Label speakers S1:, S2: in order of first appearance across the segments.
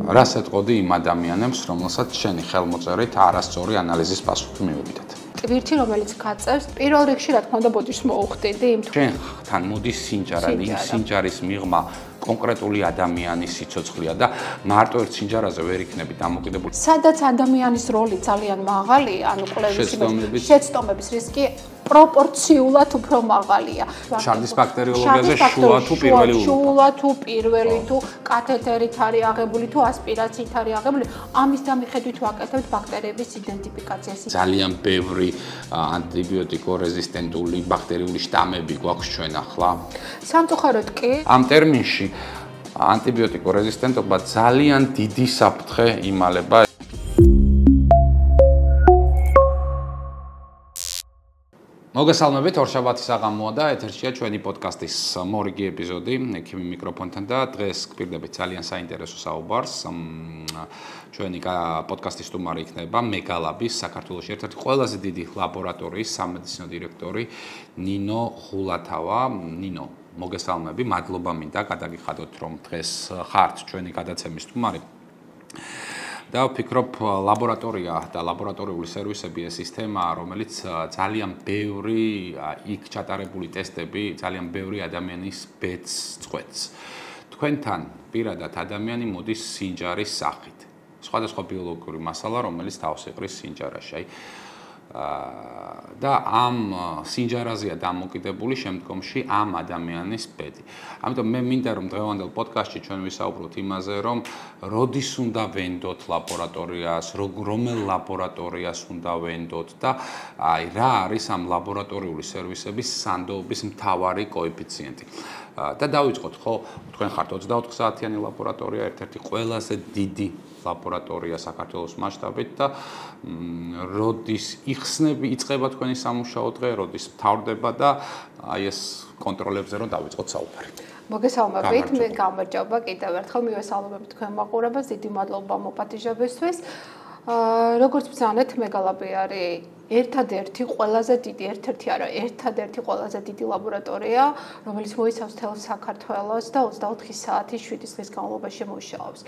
S1: რას ეტყოდი იმ ადამიანებს, რომელსაც შენი ხელმოწერით არასწორი ანალიზის პასუხი მიუვიდათ?
S2: ტვირთი, რომელიც გაწევს, პირველ რიგში რა თქმა უნდა ბოდიშს მოუხდიდი,
S1: შენთან მოდის სინჯარა, იმ სინჯარის მიღმა კონკრეტული ადამიანის სიცოცხლეა და მარტო ერთ სინჯარაზე ვერ იქნები დამოკიდებული.
S2: სადაც ადამიანის როლი ძალიან მაღალია, ანუ კვლევის შეცდომების რისკი პროპორციულად უფრო მაღალია.
S1: შარდის ბაქტერიოლოგიაზე შუა თუ
S2: პირველი თუ კათეთერით არის აღებული თუ ასპირაციით არის აღებული, ამის დამიხედვით ვაკეთებთ ბაქტერიების იდენტიფიკაციას.
S1: ძალიან ბევრი ანტიბიოტიკო-რეზისტენტული ბაქტერიული შტამები გვაქვს ჩვენ ახლა.
S2: სამწუხაროდ კი.
S1: ამ ტერმინში ანტიბიოტიკო-რეზისტენტობა ძალიან დიდი საფრთხე იმალება. მოგესალმებით, ორშაბათი საღამოა და ეთერშია ჩვენი პოდკასტის მორიგი ეპიზოდი ექიმი მიკროფონთან და დღეს გვპირდებით ძალიან საინტერესო საუბარს. ჩვენი პოდკასტის სტუმარი იქნება მეგალაბის საქართველოს ერთ-ერთი ყველაზე დიდი ლაბორატორიის სამედიცინო დირექტორი ნინო ღულათავა. ნინო, მოგესალმები, მადლობა მინდა გადაგიხადოთ რომ დღეს ხართ ჩვენი გადაცემის სტუმარი. და ვფიქრობ ლაბორატორია და ლაბორატორიული სერვისები ეს სისტემაა, რომელიც ძალიან ბევრი იქ ჩატარებული ტესტები, ძალიან ბევრი ადამიანის ბედს წყვეტს. თქვენთან პირადად ადამიანი მოდის სინჯარის სახით. სხვადასხვა ბიოლოგიური მასალა, რომელიც თავს იყრის სინჯარაში. და ამ სინჯარაზეა დამოკიდებული შემდგომში ამ ადამიანის ბედი. ამიტომ მე მინდა რომ დღევანდელ პოდკასტში ჩვენ ვისაუბროთ იმაზე, რომ როდის უნდა ვენდოთ ლაბორატორიას, რომელ ლაბორატორიას უნდა ვენდოთ და რა არის ამ ლაბორატორიული სერვისების სანდოობის მთავარი კოეფიციენტი. და დავიწყოთ, ხო, თქვენ ხართ 24 საათიანი ლაბორატორია, ერთ-ერთი ყველაზე დიდი ლაბორატორია საქართველოს მასშტაბით და როდის იწყება თქვენი სამუშაო დღე, როდის მთავრდება და აი ეს კონტროლებზე რომ დავიწყოთ საუბარი.
S2: მოგესალმებით, მე გამარჯობა კიდევ ერთხელ მივესალმებით თქვენ მაყურებელს, დიდი მადლობა მოპატიჟებისთვის. როგორც ბრძანეთ, მეგალაბი არის ერთადერთი ყველაზე დიდი ლაბორატორია, რომელიც მოიცავს მთელ საქართველოს და 24 საათი 7 დღის განმავლობაში მუშაობს.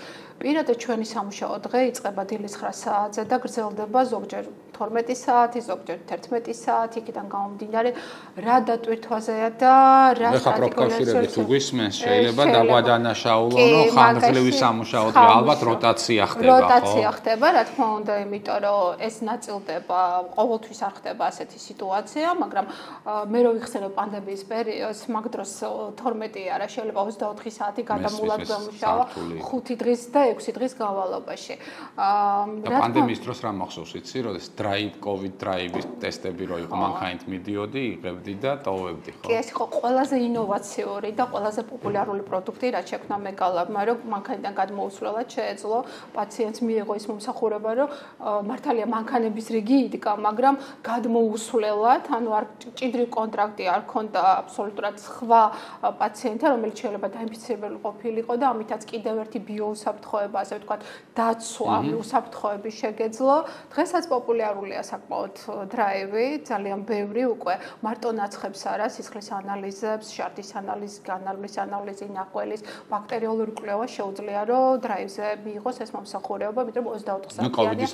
S2: პირადად ჩვენი სამუშაო დღე იწყება დილის 9 საათზე და გრძელდება ზოგჯერ 12 საათი, ზოგჯერ 11 საათი, იქიდან გამომდინარე რა დატვირთვაზეა და რა
S1: სტრატეგიულებით უგვისმენს, შეიძლება დაგვადანაშაულო, რომ ხანგრძლივი სამუშაო დღე ალბათ როტაცია ხდება, ხო?
S2: როტაცია ხდება, რა თქმა უნდა, იმიტომ რომ ეს ნაწილდება ყოველთვის არ ხდება ასეთი სიტუაცია, მაგრამ მე რო ვიხსენებ პანდემიის პერიოდს, მაგ დროს 12 არა, შეიძლება 24 საათი გადამულად გამუშავა 5 დღის და 6 დღის განმავლობაში.
S1: და პანდემიის დროს რა მახსოვს, იცი, როდეს COVID დრაივის ტესტები რო იყო, მანქანით მიდიოდი, იღებდი და ტოვებდი, ხო?
S2: კი, ეს იყო ყველაზე ინოვაციური და ყველაზე პოპულარული პროდუქტი, რაც შექმნა მეგალაბმა, რომ მანქანიდან გადმოუსვლელად შეეძლო პაციენტს მიიღო ის მომსახურება, რომ მართალია მანქანების რიგი იდგა, მაგრამ გადმოუსვლელად, ანუ არ ჭიდრი კონტრაქტი არ ქონდა აბსოლუტურად სხვა პაციენტთან, რომელიც შეიძლება დაინფიცირებული ყოფილიყო და ამითაც კიდევ ერთი ბიოუსაფრთხოება, ასე ვთქვათ, დაცვა უსაფრთხოების შეგეძლო. დღესაც პოპულარულია საკმაოდ დრაივი, ძალიან ბევრი უკვე მარტო ნაცხებს არა, სისხლის ანალიზებს, შარდის ანალიზი, განალვის ანალიზი, ნახველის, ბაქტერიოლური კვლევა შეუძლია, რომ დრაივზე მიიღოს ეს მომსახურება, იმიტომ რომ 24 საათიანი.
S1: კოვიდის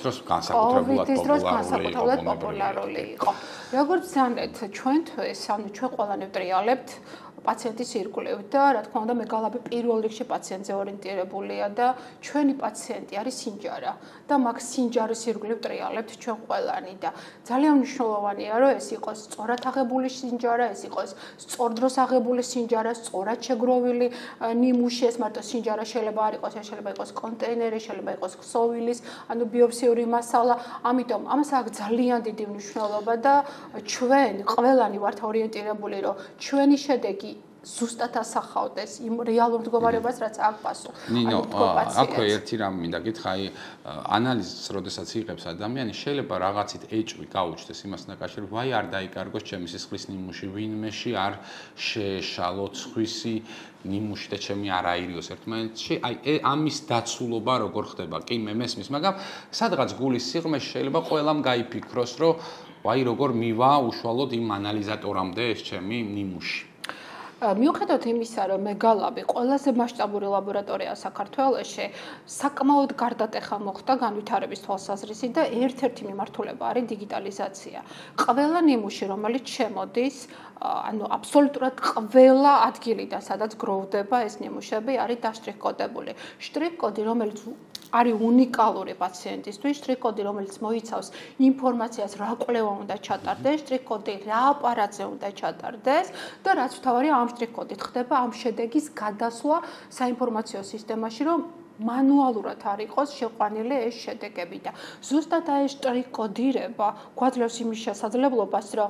S1: დროს განსაკუთრებულად
S2: პოპულარული იყო. როგორც ზანეთ, ჩვენთვის, ანუ ჩვენ ყველანი ვტრიალებთ პაციენტის ირგვლივ და რა თქმა უნდა მეგალაბი პირველ რიგში პაციენტზე ორიენტირებულია და ჩვენი პაციენტი არის სინჯარა და მაგ სინჯარის ირგვლივ ტრიალებთ ჩვენ ყველანი და ძალიან მნიშვნელოვანია რომ ეს იყოს სწორად აღებული სინჯარა, ეს იყოს სწორ დროს აღებული სინჯარა, სწორად შეგროვილი ნიმუში, ეს მარტო სინჯარა შეიძლება არ იყოს, ეს შეიძლება იყოს კონტეინერი, შეიძლება იყოს ქსოვილის, ანუ ბიოფსიური მასალა, ამიტომ ამას აქვს ძალიან დიდი მნიშვნელობა და ჩვენ ყველანი ვართ ორიენტირებული რომ ჩვენი შედეგი ზუსტად ასახავდეს იმ რეალურ მდგომარეობას, რაც აქვს პასუხი.
S1: ნინო, აქვე ერთი რამ მინდა გითხრა, აი ანალიზს, როდესაც იღებს ადამიანი, შეიძლება რაღაცით ეჭვი გაუჩნდეს იმასთან დაკავშირებით, ვაი არ დაიკარგოს ჩემი სისხლის ნიმუში, ვინმეში არ შეეშალო ცხვისი ნიმუში და ჩემი არ აირიოს ერთმანეთში. აი ამის დაცულობა როგორ ხდება? კი, მე მესმის, მაგრამ სადღაც გულის სიღრმეში შეიძლება ყველამ გაიფიქროს, რომ ვაი როგორ მივა უშუალოდ იმ ანალიზატორამდე ეს ჩემი ნიმუში.
S2: მიუხედავად იმისა, რომ მეგალაბი ყველაზე მასშტაბური ლაბორატორია საქართველოში, საკმაოდ გარდატეხა მოხდა განვითარების თვალსაზრისით და ერთ-ერთი მიმართულება არის დიგიტალიზაცია. ყველა ნიმუში, რომელიც შემოდის, ანუ აბსოლუტურად ყველა ადგილიდან, სადაც გროვდება ეს ნიმუშები, არის დაშტრიხკოდებული. შტრიხკოდი, რომელიც არის უნიკალური პაციენტისთვის, შტრიხკოდი, რომელიც მოიცავს ინფორმაციას, რა კვლევა უნდა ჩატარდეს, შტრიხკოდი, რა აპარატზე უნდა ჩატარდეს და რაც მთავარია, ამ შტრიხკოდით ხდება ამ შედეგის გადასვლა საინფორმაციო სისტემაში, რომ მანუალურად არ იყოს შეყვანილი ეს შედეგები და ზუსტად ეს შტრიხკოდირება გვაძლევს იმის შესაძლებლობას, რომ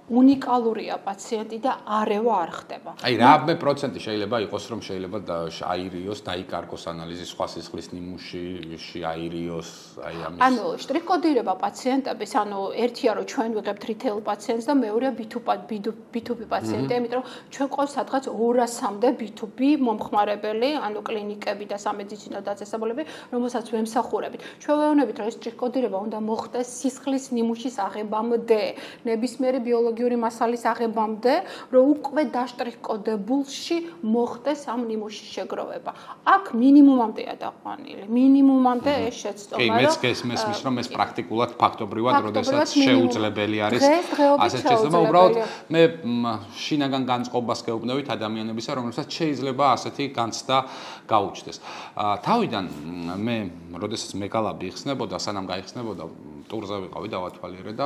S2: უნიკალურია პაციენტი და არევა არ ხდება.
S1: აი, რამე პროცენტი შეიძლება იყოს, რომ შეიძლება აირიოს, დაიკარგოს ანალიზი სხვა სისხლის ნიმუშში, აირიოს, აი ამის.
S2: ანუ შტრიხკოდირება პაციენტების, ანუ ერთია რომ ჩვენ ვიღებთ რითეილ პაციენტს და მეორეა B2B პაციენტი, იმიტომ რომ ჩვენ ყავს სადღაც 200-მდე B2B მომხმარებელი, ანუ კლინიკები და სამედიცინო დაწესებულები, რომელსაც ვემსახურებით. ჩვენ ვეუბნებით, რომ ეს შტრიხკოდირება უნდა მოხდეს სისხლის ნიმუშის აღებამდე, ნებისმიერი ბიოლოგიური მასალის აღებამდე, რომ უკვე დაშტრიხკოდებულში მოხდეს ამ ნიმუშის შეგროვება. აქ მინიმუმამდეა დაყვანილი. მინიმუმამდე ეს შეცდომა.
S1: კი, მეც მესმის, რომ ეს პრაქტიკულად ფაქტობრივად, როდესაც შეუძლებელი არის ასეთ შეცდომა. უბრალოდ მე შინაგან განწყობას გეუბნებით ადამიანებისა, რომლებსაც შეიძლება ასეთი განცდა გაუჩნდეს. თავიდან მე, როდესაც მეგალაბი იხსნებოდა, სანამ გაიხსნებოდა, ტურზე ვიყავი დავათვალიერე და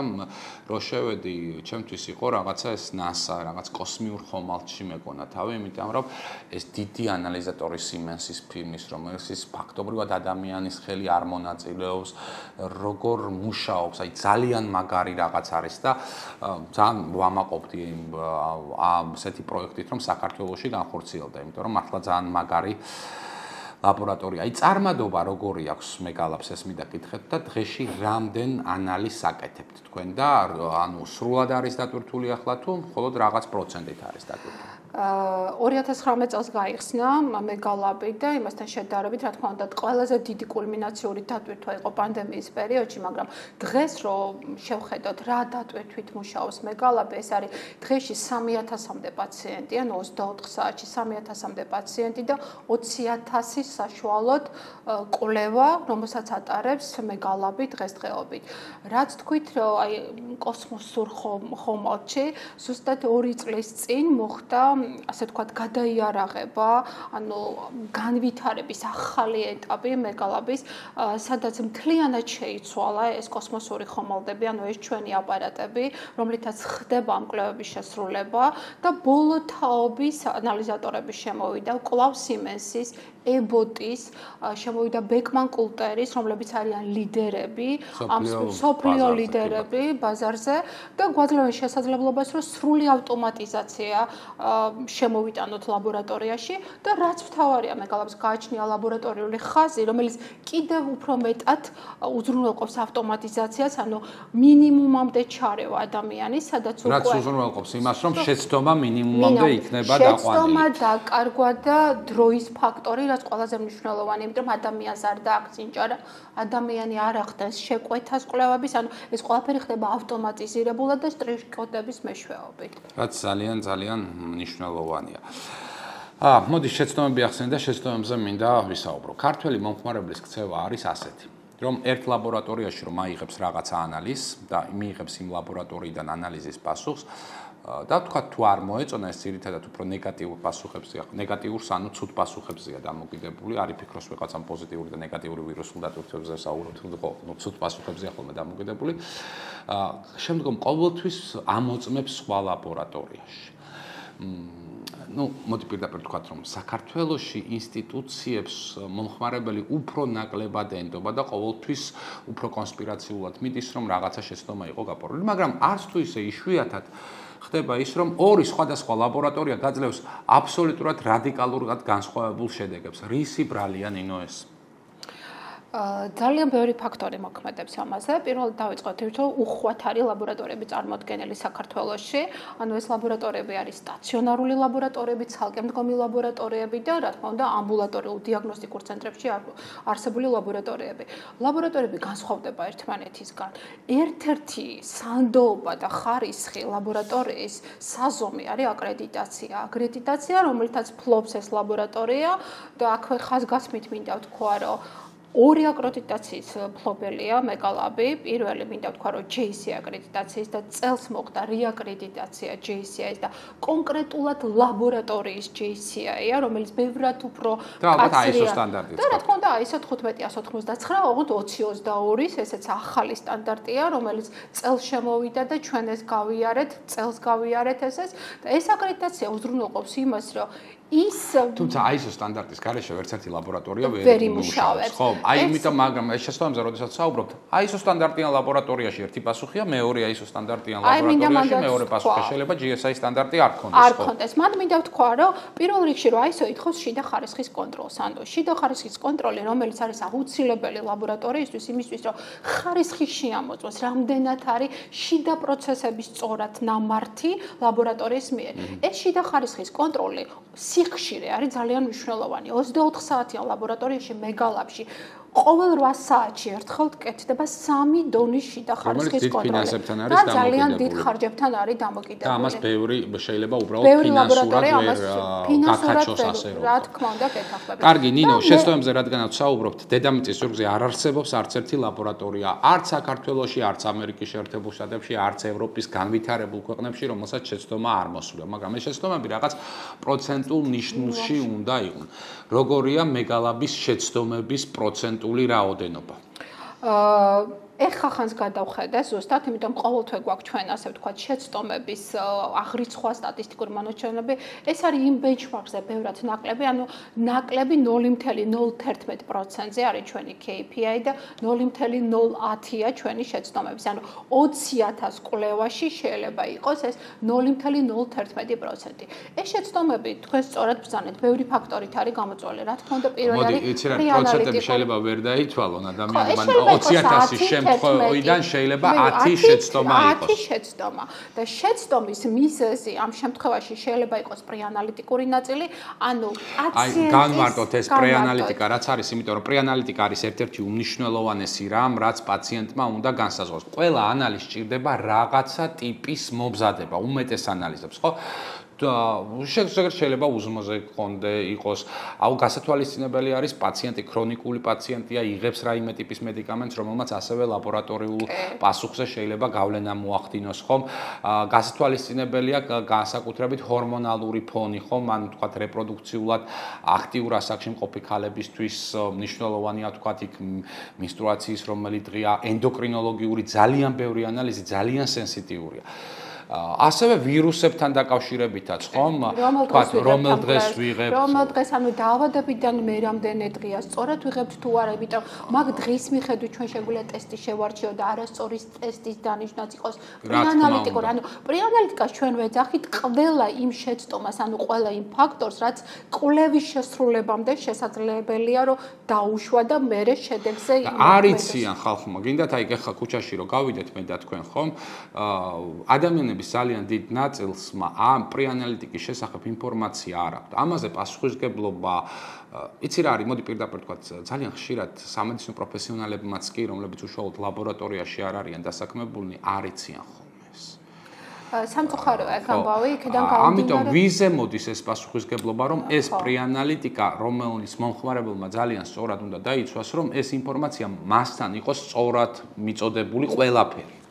S1: რო შევედი, ჩემთვის იყო რაღაცა ეს NASA, რაღაც კოსმიურ ხომალდში მეკონა თავი, იმიტომ რომ ეს დიდი ანალიზატორი Siemens-ის ფირმის, რომელსაც ფაქტობრივად ადამიანის ხელი არ მონაწილეობს, როგორ მუშაობს, აი ძალიან მაგარი რაღაც არის და ძალიან ვამაყობდი ასეთი პროექტით, რომ საქართველოში განხორციელდა, იმიტომ რომ მართლა ძალიან მაგარი ლაბორატორია. აი წარმადობა როგორი აქვს მეგალაბს ეს მიდაკითხეთ და დღეში რამდენ ანალიზს აკეთებთ თქვენ და ანუ სრულად არის დატვირთული ახლა თუ მხოლოდ რაღაც პროცენტით არის დატვირთული?
S2: 2019 წელს გაიხსნა მეგალაბი და იმასთან შედარებით, რა თქმა უნდა, ყველაზე დიდი კულმინაციური დატვირთვა იყო პანდემიის პერიოდში, მაგრამ დღეს რომ შევხედოთ რა დატვირთვით მუშაობს მეგალაბი, ეს არის დღეში 3000-მდე პაციენტი, ანუ 24 საათში 3000-მდე პაციენტი და 20000 საშუალოდ კვლევა, რომელსაც ატარებს მეგალაბი დღესდღეობით. რაც თქვით, რომ აი კოსმოსურ ხომალდში ზუსტად 2 წლის წინ მოხდა ასე ვთქვათ, გადაიარაღება, ანუ განვითარების ახალი ეტაპი მეგალაბის, სადაც მთლიანად შეიცვალა ეს კოსმოსური ხომალდები, ანუ ეს ჩვენი აპარატები, რომლითაც ხდება ამ კვლევების შესრულება და ბოლო თაობის ანალიზატორები შემოვიდა, კვლავ Siemens-ის, Abbott-ის, შემოვიდა Beckman Coulter's, რომლებიც არიან ლიდერები, ამ სოფლიო ლიდერები ბაზარზე და გვაძლევენ შესაძლებლობას, რომ სრული ავტომატიზაცია შემოვიტანოთ ლაბორატორიაში და რაც მთავარია მეგალაბს გააჩნია ლაბორატორიული ხაზი, რომელიც კიდევ უფრო მეტად უზრუნველყოფს ავტომატიზაციას, ანუ მინიმუმამდე ჩარევა ადამიანის, სადაც უკვე
S1: რაც უზრუნველყოფს იმას, რომ შეცდომა მინიმუმამდე იქნება დაყვანილი.
S2: შეცდომა დაკარგვა და დროის ფაქტორი, რაც ყველაზე მნიშვნელოვანია, იმიტომ რომ ადამიანს არ დააქცინჭარა, ადამიანი არ ახდენს შეკვეთას კვლევების, ანუ ეს ყველაფერი ხდება ავტომატიზირებულად და შტრიხკოდების მეშვეობით.
S1: რაც ძალიან მნიშვნელოვანია. მოდი შეცდომები ახსენე და შეცდომებზე მინდა ვისაუბრო. ქართველი მომხმარებლის ქცევა არის ასეთი, რომ ერთ ლაბორატორიაში რომ აიღებს რაღაცა ანალიზს და მიიღებს იმ ლაბორატორიიდან ანალიზის პასუხს და თქვა თუ არ მოეწონა ეს ძირითადად უფრო ნეგატიურ პასუხებზეა, ნეგატიურს ანუ ცუდ პასუხებზეა დამოკიდებული, არის ფიქრობს ვიღაცამ პოზიტიური და ნეგატიური ვირუსულ დატვირთვებზე საუბრობთ, ну ცუდ პასუხებზეა ხოლმე დამოკიდებული. შემდგომ ყოველთვის ამოწმებს სხვა ლაბორატორიაში. ну, მოდი პირდაპირ ვთქვათ, რომ საქართველოში ინსტიტუციებს მომხმარებელი უფრო ნაკლებად ენდობა და ყოველთვის უფრო კონსპირაციულად მიდის, რომ რაღაცა შეცდომა იყო გაპარული, მაგრამ არც თუ ისე იშვიათად ხდება ის, რომ ორი სხვადასხვა ლაბორატორია გაძლევს აბსოლუტურად რადიკალურად განსხვავებულ შედეგებს. რისი ბრალია ნინო ეს?
S2: ძალიან ბევრი ფაქტორი მოქმედებს ამაზე. პირველად დავიწყოთ ის, რომ უხვად არის ლაბორატორიები წარმოდგენილი საქართველოში. ანუ ეს ლაბორატორიები არის სტაციონარული ლაბორატორიები, ცალკე მდგომი ლაბორატორიები და რა თქმა უნდა ამბულატორიულ დიაგნოსტიკურ ცენტრებში არსებული ლაბორატორიები. ლაბორატორიები განსხვავდება ერთმანეთისგან. ერთ-ერთი სანდოობა და ხარისხი ლაბორატორიის საზომი არის აკრედიტაცია. აკრედიტაცია, რომელთაც ფლობს ეს ლაბორატორია და აქვე ხაზგასმით მინდა ვთქვა, რომ ორი აკრედიტაციის ფლობელია მეგალაბი. პირველი მინდა ვთქვა, რომ JCI აკრედიტაციის და წელს მოხდა რეაკრედიტაცია JCI-ის და კონკრეტულად ლაბორატორიის JCI-ა, რომელიც ბევრად უფრო
S1: კაცრია. და
S2: რა თქმა უნდა, ISO 15199, ოღონდ 2022-ის, ესეც ახალი სტანდარტია, რომელიც წელს შემოვიდა და ჩვენ ეს გავიარეთ, წელს გავიარეთ ესეც და ეს აკრედიტაცია უზრუნველყოფს იმას, რომ
S1: თუმცა ISO სტანდარტის გარეშე ერთ-ერთი ლაბორატორია ვერ იმუშავებს, ხო? აი იმიტომ მაგრამ ეს შესაბამისად, როდესაც საუბრობთ, ISO სტანდარტიან ლაბორატორიაში ერთი პასუხია, მეორე ISO სტანდარტიან ლაბორატორიაში მეორე პასუხი შეიძლება GSI სტანდარტი არ ქონდეს, ხო?
S2: არ ქონდეს. მან მინდა ვთქვა, რომ პირველ რიგში რომ ISO ითხოვს შიდა ხარისხის კონტროლს, ანუ შიდა ხარისხის კონტროლი, რომელიც არის აუცილებელი ლაბორატორიისთვის იმისთვის, რომ ხარისხი შეამოწმოს, რამდენად არის შიდა პროცესების სწორად ნამართი ლაბორატორიის მიერ. ეს შიდა ხარისხის კონტროლი სიხშირე არის ძალიან მნიშვნელოვანი. 24 საათიან ლაბორატორიაში მეგალაბში ყოველ 8 საათში ერთხელ კეთდება 3 დონის შიდა ხარისხის კონტროლი. და ძალიან დიდ ხარჯებთან არის დამოკიდებული.
S1: და ამას ბევრი შეიძლება უბრალოდ ფინანსურად ვერ გაკაჩოს ასე რომ.
S2: რა თქმა უნდა, გეთახმებით.
S1: კარგი, ნინო, შესწავლებზე რადგანაც საუბრობთ, დედამიწის ზურგზე არ არსებობს არც ერთი ლაბორატორია, არც საქართველოში, არც ამერიკის შეერთებულ შტატებში, არც ევროპის განვითარებულ ქვეყნებში, რომელსაც შეცდომა არ მოსულა. მაგრამ ეს შეცდომები რაღაც პროცენტულ ნიშნულში უნდა იყვნენ. როგორია მეგალაბის შეცდომების პროცენტული რაოდენობა?
S2: ეხა ხანს გადავხედე ზუსტად, იმიტომ ყოველთვე გვაქვს ჩვენ ასე ვთქვათ შეცდომების აღრიცხვა სტატისტიკური მონაცემები. ეს არის იმ benchmark-ზე ბევრად ნაკლები, ანუ ნაკლები 0.011%-ზე არის ჩვენი KPI და 0.010-ია ჩვენი შეცდომების. ანუ 20,000 კვლევაში შეიძლება იყოს ეს 0.011%. ეს შეცდომები თქვენ სწორად ბრძანეთ, ბევრი ფაქტორით არის გამოწვეული. რა თქმა უნდა, პირველი არის
S1: პროცენტები შეიძლება ვერ დაითვალონ ადამიანებმა 20,000 შემთხვევიდან შეიძლება 10 შეცდომა იყოს.
S2: 10 შეცდომა და შეცდომის მიზეზი ამ შემთხვევაში შეიძლება იყოს პრეანალიტიკური ნაწილი, ანუ პაციენტის
S1: განმარტოთ ეს პრეანალიტიკა რაც არის, იმიტომ რომ პრეანალიტიკა არის ერთ-ერთი უმნიშვნელოვანესი რამ, რაც პაციენტმა უნდა განსაზღვროს. ყველა ანალიზს სჭირდება რაღაცა ტიპის მომზადება, უმეტეს ანალიზებს, ხო? შეიძლება უზმოზე კონდე იყოს. აუ გასათვალისწინებელი არის პაციენტი ქრონიკული პაციენტია, იღებს რაიმე ტიპის მედიკამენტს, რომელმაც ასევე ლაბორატორიულ პასუხზე შეიძლება გავლენა მოახდინოს, ხომ? გასათვალისწინებელია განსაკუთრებით ჰორმონალური ფონი, ხომ? ანუ თქვათ რეპროდუქციულად აქტიურ ასაკში მყოფი ქალებისთვის მნიშვნელოვანია თქვათ იქ მენსტრუაციის რომელი დღეა, ენდოკრინოლოგიური ძალიან ბევრი ანალიზი ძალიან სენსიტიურია. ასევე ვირუსებთან დაკავშირებითაც, ხომ? თქვათ, რომელ დღეს ვიღებთ?
S2: რომელ დღეს, ანუ დაავადებიდან მე რამდენი დღეა, სწორად ვიღებთ თუ არა, იმიტომ მაგ დღის მიხედვით ჩვენ შეგვიძლია ტესტი შევარჩიოთ და არასწორი ტესტის დანიშნაც იყოს პრეანალიტიკურ. ანუ პრეანალიტიკას ჩვენ ვეძახით ყველა იმ შეცდომას, ანუ ყველა იმ ფაქტორს, რაც კვლევის შესრულებამდე შესაძლებელია, რომ დაუშვა და მერე შედეგზე
S1: არიციან ხალხმა. გინდათ აი ეხლა ქუჩაში რომ გავიდეთ მე და თქვენ, ხომ? ადამიანები ძალიან დიდ ნაწილს ამ პრეანალიტიკის შესახებ ინფორმაცია არ აქვს. ამაზე პასუხისგებლობა იცი რა არის, მოდი პირდაპირ თქვა, ძალიან ხშირად სამედიცინო პროფესიონალებმაც კი, რომლებიც უშუალოდ ლაბორატორიაში არ არიან დასაქმებულნი, არიციან ხოლმე ეს.
S2: სამწუხაროა ეს ამბავი, იქიდან გამომდინარე.
S1: ამიტომ ვიზე მოდის ეს პასუხისგებლობა, რომ ეს პრეანალიტიკა, რომელიც მომხმარებელმა ძალიან სწორად უნდა დაიცვას, რომ ეს ინფორმაცია მასთან იყოს სწორად მიწოდებული ყველაფერი.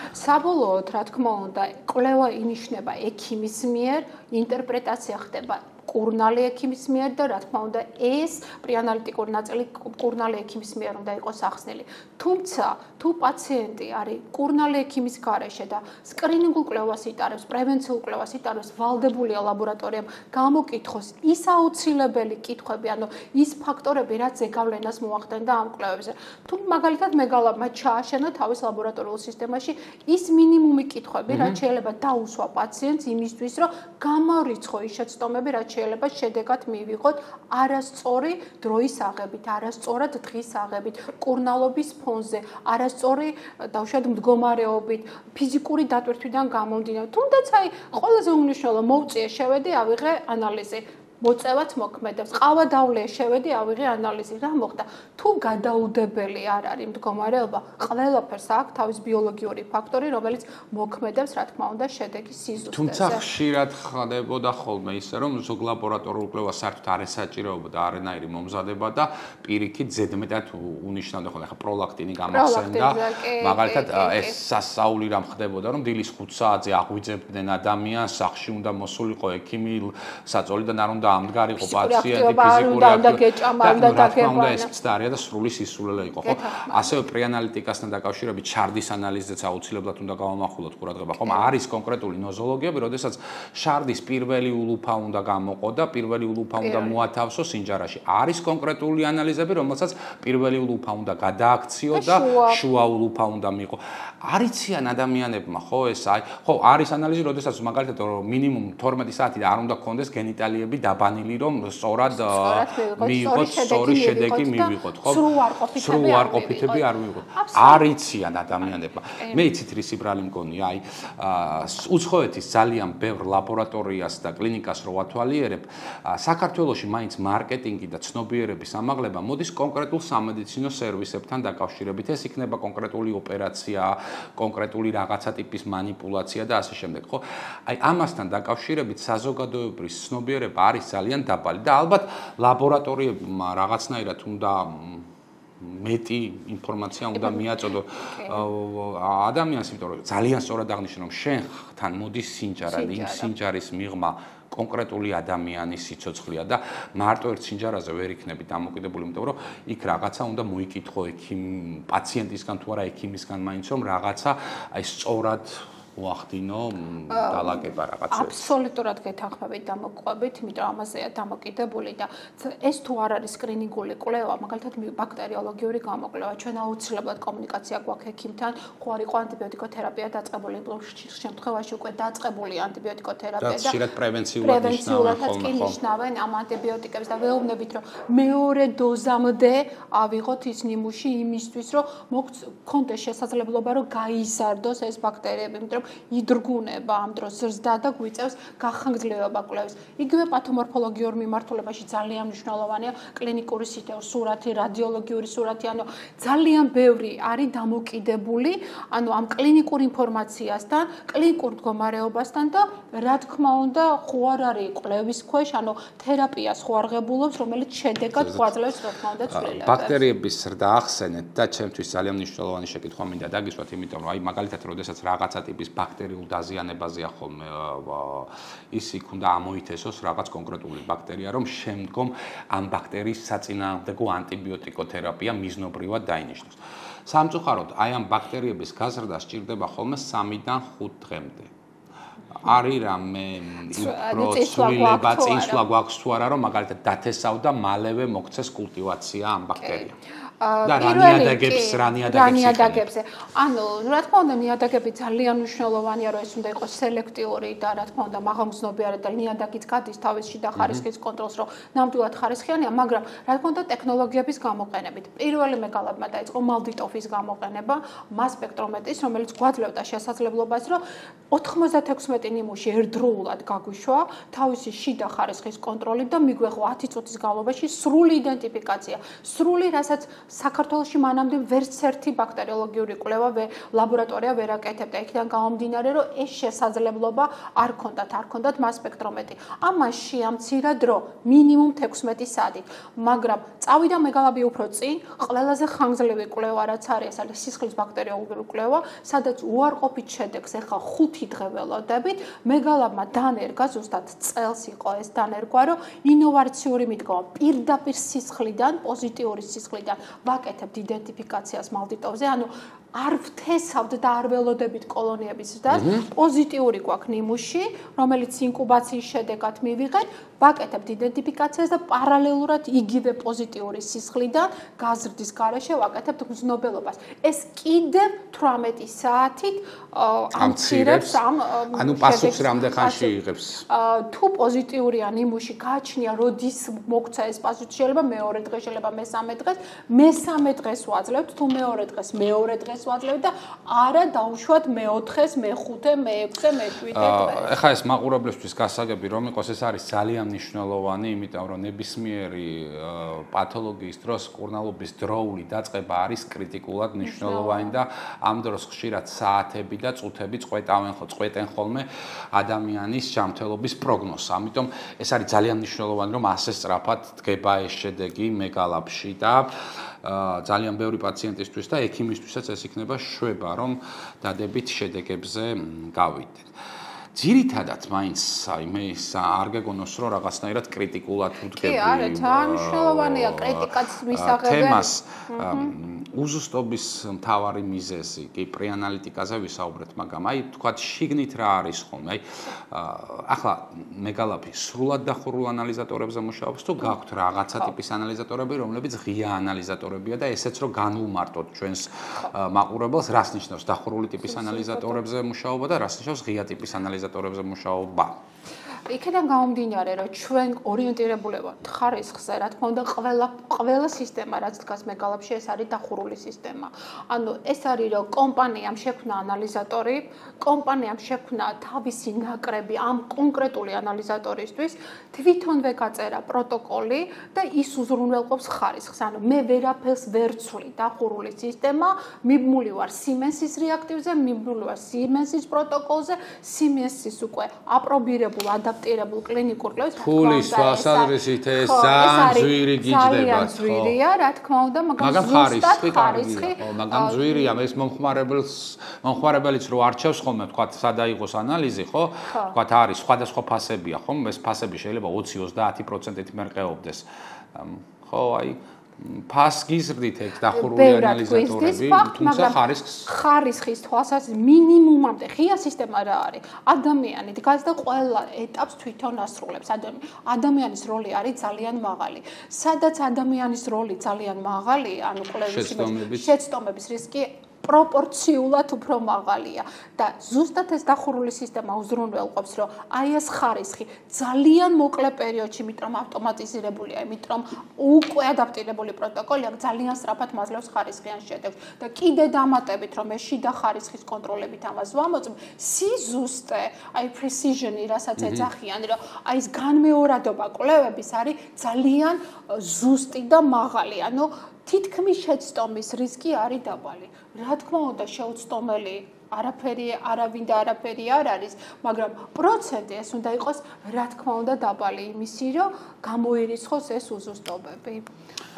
S2: საბოლოოდ, რა თქმა უნდა, კვლევა ინიშნება ექიმის მიერ, ინტერპრეტაცია ხდება კურნალი ექიმის მიერ და რა თქმა უნდა, ეს პრეანალიტიკური ნაწილი კურნალი ექიმის მიერ უნდა იყოს ახსნილი. თუმცა, თუ პაციენტი არის კურნალი ექიმის გარეშე და სკრინინგულ კვლევას იტარებს, პრევენციულ კვლევას იტარებს, ვალდებულია ლაბორატორიამ გამოკითხოს ის აუცილებელი კითხვები, ანუ ის ფაქტორები, რაც ზეგავლენას მოახდენდა ამ კვლევებზე. თუ მაგალითად მეგალაბმა ჩააშენა თავის ლაბორატორიულ სისტემაში ის მინიმუმი კითხვები, რაც შეიძლება დაუსვა პაციენტს იმისთვის, რომ გამორიცხო ის შეცდომები, რაც შეიძლება შედეგად მივიღოთ არასწორი დროის აღებით, არასწორად დღის აღებით, კურნალობის ფონზე, არასწორი დავუშვათ მდგომარეობით, ფიზიკური დატვირთვიდან გამომდინარე. თუნდაც აი ყველაზე უმნიშვნელო მოვწიე, შევედი, ავიღე ანალიზი. მოწევაც მოქმედებს. ყავადავლე შევედი, ავიღე ანალიზი. რა მოხდა? თუ გადაუდებელი არ არის მდგომარეობა, ყველაფერს აქვს თავის ბიოლოგიური ფაქტორი, რომელიც მოქმედებს, რა თქმა უნდა, შედეგის სიზუსტეზე.
S1: თუმცა ხშირად ხდებოდა ხოლმე ისე, რომ ზოგ ლაბორატორიულ კვლევას საერთოდ არ ესაჭიროებოდა არანაირი მომზადება და პირიქით ზედმეტად უნიშნავდა ხოლმე. ახლა პროლაქტინი გამახსენდა. მაგალითად, ეს სასაული რამ ხდებოდა, რომ დილის 5 საათზე აღვიძებდნენ ადამიანს, სახლში უნდა მოსულიყო ექიმი, საწოლიდან არ უნდა ამდგარიყო პაციენტი, ფიზიკური აქტივობა ეს მცდარია და სრული სისულელე იყო, ხო? ასევე პრეანალიტიკასთან დაკავშირებით შარდის ანალიზზეც აუცილებლად უნდა გავამახვილოთ ყურადღება, ხომ? არის კონკრეტული ნოზოლოგიები, როდესაც შარდის პირველი ულუფა უნდა გამოყო და პირველი ულუფა უნდა მოათავსო სინჯარაში. არის კონკრეტული ანალიზები, რომელსაც პირველი ულუფა უნდა გადააქციო და შუა ულუფა უნდა მიიღო. არიციან ადამიანებმა, ხო, ეს აი, ხო, არის ანალიზი, როდესაც მაგალითად მინიმუმ 12 საათი და არ უნდა გქონდეს გენიტალიები დაბანილი, რომ სწორად მიიღოთ, სწორი შედეგი მივიღოთ, ხო? სრულ არყოფითები არ მივიღოთ. არიციან ადამიანებმა. მე იცით რის ბრალი მგონია, აი, უცხოეთის ძალიან ბევრ ლაბორატორიას და კლინიკას რო ვათვალიერებ, საქართველოში მაინც მარკეტინგი და ცნობიერების ამაღლება მოდის კონკრეტულ სამედიცინო სერვისებთან დაკავშირებით. ეს იქნება კონკრეტული ოპერაცია, კონკრეტული რაღაცა ტიპის манипуляცია და ასე შემდეგ, ხო? აი, ამასთან დაკავშირებით საზოგადოებრივი ცნობიერება არის ძალიან დაბალი და ალბათ ლაბორატორიებმა რაღაცნაირად უნდა მეტი ინფორმაცია უნდა მიაწოდო ადამიანს, იმიტომ რომ ძალიან სწორად აღნიშნე, რომ შენთან მოდის სინჯარა, იმ სინჯარის მიღმა კონკრეტული ადამიანის სიცოცხლეა და მარტო ერთ სინჯარაზე ვერ იქნები დამოკიდებული, იმიტომ რომ იქ რაღაცა უნდა მოიკითხო პაციენტისგან თუ არა ექიმისგან, მაინც რომ რაღაცა აი სწორად ვახდინო დალაგება რაღაცა.
S2: აბსოლუტურად გეთანხმებით და მოყვებით, იმიტომ რომ ამაზეა დამოკიდებული და ეს თუ არ არის სკრინინგული კვლევა, მაგალითად ბაქტერიოლოგიური გამოკვლევა, ჩვენ აუცილებლად კომუნიკაცია გვაქვს ექიმთან, ხო არ იყო ანტიბიოტიკოთერაპია დაწყებული, შემთხვევაში უკვე დაწყებული ანტიბიოტიკოთერაპია და
S1: ხშირად პრევენციულად
S2: კი ნიშნავენ ამ ანტიბიოტიკებს და ვეუბნებით, რომ მეორე დოზამდე ავიღოთ ის ნიმუში იმისთვის, რომ მოგქონდეს შესაძლებლობა, რომ გაიზარდოს ეს ბაქტერიები, იმიტომ რომ იდრგუნება ამ დროს ზრდა და გვიწევს გახანგრძლივება კვლევის. იგივე პათომორფოლოგიურ მიმართულებაში ძალიან მნიშვნელოვანია კლინიკური სურათი, რადიოლოგიური სურათი, ანუ ძალიან ბევრი არის დამოკიდებული, ანუ ამ კლინიკურ ინფორმაციასთან, კლინიკურ მდგომარეობასთან და რა თქმა უნდა, ხო არ არის კვლევის ქვეშ, ანუ თერაპიას ხო არ ღებულობს, რომელიც შედეგად გვაძლევს რა თქმა უნდა ცვლილებას.
S1: ბაქტერიების ზრდა ახსენეთ და ჩემთვის ძალიან მნიშვნელოვანი შეკითხვა მინდა დაგისვათ, იმიტომ რომ აი მაგალითად, როდესაც რაღაცა ტიპის ბაქტერიულ დაზიანებაზეა ხოლმე ის იქ უნდა ამოითესოს რაღაც კონკრეტული ბაქტერია, რომ შემდგომ ამ ბაქტერიის საწინააღმდეგო ანტიბიოტიკოთერაპია მიზნობრივად დაინიშნოს. სამწუხაროდ, აი ამ ბაქტერიების გაზრდა სჭირდება ხოლმე 3-დან 5 დღემდე. არის რამე პროცესულება, წინსვლა გვაქვს თუ არა, რომ მაგალითად დათესავდა მალევე მოქცეს კულტივაცია ამ ბაქტერიამ. და რა ნიადაგებს.
S2: ანუ, რა თქმა უნდა, ნიადაგები ძალიან მნიშვნელოვანია, რომ ეს უნდა იყოს სელექტიური და რა თქმა უნდა, მაღალმგზნობიარე და ნიადაგიც გადის თავის შიდა ხარისხის კონტროლს, რომ ნამდვილად ხარისხიანია, მაგრამ რა თქმა უნდა, ტექნოლოგიების გამოყენებით. პირველი მეგალებმა დაიწყო მალდიტოფის გამოყენება, მას სპექტრომეტრის, რომელიც გვაძლევდა შესაძლებლობას, რომ 96 ნიმუში ერთდროულად გაგვიშვა თავისი შიდა ხარისხის კონტროლი და მიგვეღო 10 წუთის განმავლობაში სრული იდენტიფიკაცია. სრული, რასაც საქართველოში მანამდე ვერც ერთი ბაქტერიოლოგიური კვლევა ლაბორატორია ვერ აკეთებდა. იქიდან გამომდინარე, რომ ეს შესაძლებლობა არ ქონდათ მას სპექტრომეტრი. ამას შეამცირა დრო, მინიმუმ 16 საათი. მაგრამ წავიდა მეგალაბი უფრო წინ, ყველაზე ხანგრძლივი კვლევა რაც არის, ეს არის სისხლის ბაქტერიოლოგიური კვლევა, სადაც უარყოფით შედეგს ეხლა 5 დღე ველოდებით. მეგალაბმა დანერგა, ზუსტად წელს იყო ეს დანერგვა, რომ ინოვაციური მიდგომა პირდაპირ სისხლიდან, პოზიტიური სისხლიდან ვაკეთებთ იდენტიფიკაციას მალდიტოვზე, ანუ არ ვთესავთ და არ ველოდებით კოლონიების ზრდას, პოზიტიური გვაქვს ნიმუში, რომელიც ინკუბაციის შედეგად მივიღეთ, ვაკეთებთ იდენტიფიკაციას და პარალელურად იგივე პოზიტიური სისხლიდან გაზრდის გარეშე ვაკეთებთ გრძნობელობას. ეს კიდევ 18 საათით ამცირებს
S1: ანუ პასუხს რამდენ ხანში იღებს?
S2: თუ პოზიტიურია ნიმუში, გააჩნია როდის მოგცა ეს პასუხი, შეიძლება მეორე დღე, შეიძლება მესამე დღეს, მესამე დღეს ვაძლევთ, თუ მეორე დღეს, მეორე დღეს ვაძლევთ და არა დაუშვათ მეოთხეს, მეხუთე, მეექვსე, მეშვიდე დღეს.
S1: ეხლა ეს მაყურებლისთვის გასაგები რომ იყოს, ეს არის ძალიან მნიშვნელოვანი, იმიტომ რომ ნებისმიერი პათოლოგიის დროს კურნალობის დროული დაწყება არის კრიტიკულად მნიშვნელოვანი და ამ დროს ხშირად საათები და წუთები წყვეტენ ხოლმე ადამიანის ჯანმრთელობის პროგნოზს. ამიტომ ეს არის ძალიან მნიშვნელოვანი რომ ასე სწრაფად დგება ეს შედეგი მეგალაპში და ძალიან ბევრი პაციენტისთვის და ექიმისთვისაც ეს იქნება შვება რომ დადებით შედეგებზე გავიდეთ. ძირითადად მაინც მე არ გეგონოს რომ რაღაცნაირად კრიტიკულად ვდგები.
S2: კი, არა, ძალიან მნიშვნელოვანია კრიტიკაც მისაღებენ.
S1: თემას უზუსტობის მთავარი მიზეზი კი პრეანალიტიკაზე ვისაუბრეთ, მაგრამ აი თქვათ შიგნით რა არის ხოლმე. აი ახლა მეგალაპი სრულად დახურულ ანალიზატორებზე მუშაობს თუ გაქვთ რაღაცა ტიპის ანალიზატორები, რომლებიც ღია ანალიზატორებია და ესეც რომ განვუმარტოთ ჩვენს მაყურებელს, რას ნიშნავს დახურული ტიპის ანალიზატორებზე მუშაობა და რას ნიშნავს ღია ტიპის ანალიზატორებზე მუშაობა.
S2: იქიდან გამომდინარე, რომ ჩვენ ორიენტირებული ვართ ხარისხზე, რა თქმა უნდა, ყველა სისტემა, რაც დგას მეგალაპში, ეს არის დახურული სისტემა. ანუ ეს არის, რომ კომპანიამ შექმნა ანალიზატორი, კომპანიამ შექმნა თავისი ნაკრები ამ კონკრეტული ანალიზატორისთვის, თვითონვე გაწერა პროტოკოლი და ის უზრუნველყოფს ხარისხს. ანუ მე ვერაფერს ვერ ვცვლი, დახურული სისტემა, მიბმული ვარ Siemens-ის რეაქტივზე, მიბმული ვარ Siemens-ის პროტოკოლზე, Siemens-ის უკვე აპრობირებულ ადაპტირებულ კლინიკურ კვლევას.
S1: ფულის თვალსაზრისით ეს ძალიან ძვირი გიჯდება,
S2: ძალიან ძვირია, რა თქმა უნდა, მაგრამ
S1: ხარისხი კარგია. მაგრამ ძვირია, ეს მომხმარებელიც რო არჩევს ხოლმე, თქვათ, სადა იყოს ანალიზი, ხო? თქვათ, არის სხვადასხვა ფასებია, ხო? ეს ფასები შეიძლება 20-30%-ით მერყეობდეს. ხო, აი ფას გიზრდით ეგ დახურული ანალიზატორები, თუმცა
S2: ხარისხის თვალსაზრისით მინიმუმამდე ღია სისტემა რა არის? ადამიანი დგას და ყველა ეტაპს თვითონ ასრულებს. ადამიანის როლი არის ძალიან მაღალი. სადაც ადამიანის როლი ძალიან მაღალია, ანუ კვლევის შეცდომების რისკი პროპორციულად უფრო მაღალია და ზუსტად ეს დახურული სისტემა უზრუნველყოფს, რომ აი ეს ხარისხი ძალიან მოკლე პერიოდში, იმიტომ ავტომატიზირებულია, იმიტომ უკვე ადაპტირებული პროტოკოლი აქვს, ძალიან სწრაფად მაძლევს ხარისხიან შედეგს და კიდე დამატებით, რომ ეს შიდა ხარისხის კონტროლებით ამას ვამოწმ, სიზუსტე, აი precision-ი, რასაც ეძახიან, რომ აი ეს განმეორადობა კვლევების არის ძალიან ზუსტი და მაღალი, ანუ თითქმის შეცდომის რისკი არის დაბალი. რა თქმა უნდა, შეუცდომელი არავინ და არაფერი არ არის, მაგრამ პროცენტი ეს უნდა იყოს, რა თქმა უნდა, დაბალი იმისი, რომ გამოირიცხოს ეს უზუსტობები.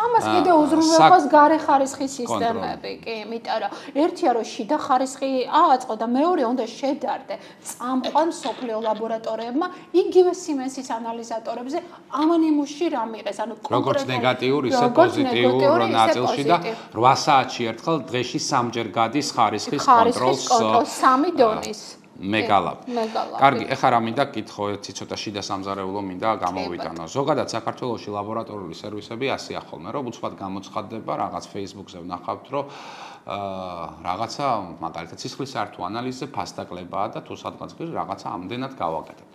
S2: ამას კიდე უზრუნველყოფს გარე ხარისხის სისტემები, კი, იმიტომ რომ ერთია რომ შიდა ხარისხი ააწყო და მეორე უნდა შედარდე წამყვან სოფლიო ლაბორატორიებმა იგივე Siemens-ის ანალიზატორებზე ამ ნიმუში რა მიღეს, ანუ
S1: როგორც ნეგატიურ, ისე პოზიტიურ ნაწილში და 8 საათში ერთხელ დღეში 3-ჯერ გადის ხარისხის კონტროლს
S2: 3 დონის
S1: მეგალაპი. კარგი, ეხლა რა მინდა კითხო, ერთი ცოტა შიდა სამზარეულო მინდა გამოვიტანო. ზოგადად საქართველოში ლაბორატორიული სერვისები ასეა ხოლმე, რომ უცბად გამოცხადდება, რაღაც Facebook-ზე ვნახავთ, რომ რაღაცა მაგალითად სისხლის სართუ ანალიზზე ფასდაკლებაა და თუ სადღაც კი რაღაცა ამდენად გავაკეთებთ.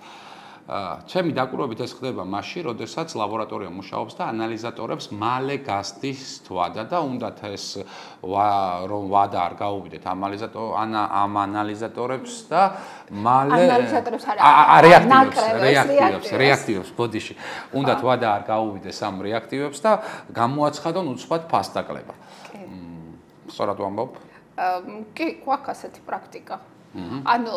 S1: ჩემი დაკვირვებით ეს ხდება მაშინ, როდესაც ლაბორატორია მუშაობს და ანალიზატორებს მალე გასდის თვადა და უნდათ ეს რომ ვადა არ გაუვიდეთ ამ ანალიზატორებს და მალე რეაქტივებს ბოდიში უნდათ ვადა არ გაუვიდეს ამ რეაქტივებს და გამოაცხადონ უცბად ფასდაკლება. სწორად ვამბობ?
S2: კი, გვაქვს ასეთი პრაქტიკა. ანუ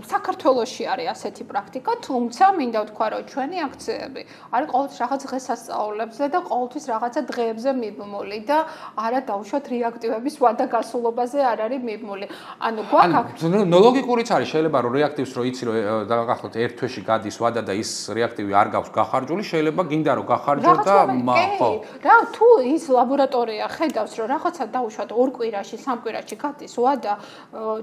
S2: საქართველოში არის ასეთი პრაქტიკა, თუმცა მინდა ვთქვა, რომ ჩვენი აქციები არის ყოველთვის რაღაც დღესასწაულებზე და ყოველთვის რაღაცა დღეებზე მიბმული და არა დაუშვათ რეაქტივების ვადაგასულობაზე არ არის მიბმული. ანუ გვაქვს
S1: ლოგიკურიც არის, შეიძლება რომ რეაქტივს რო იცი რომ დაგახსოვთ ერთ თვეში გადის ვადა და ის რეაქტივი არ გავს გახარჯული, შეიძლება გინდა რომ გახარჯოთ და
S2: ხო. რა თუ ის ლაბორატორია ხედავს რომ რაღაცა დაუშვათ ორ კვირაში, სამ კვირაში გადის ვადა,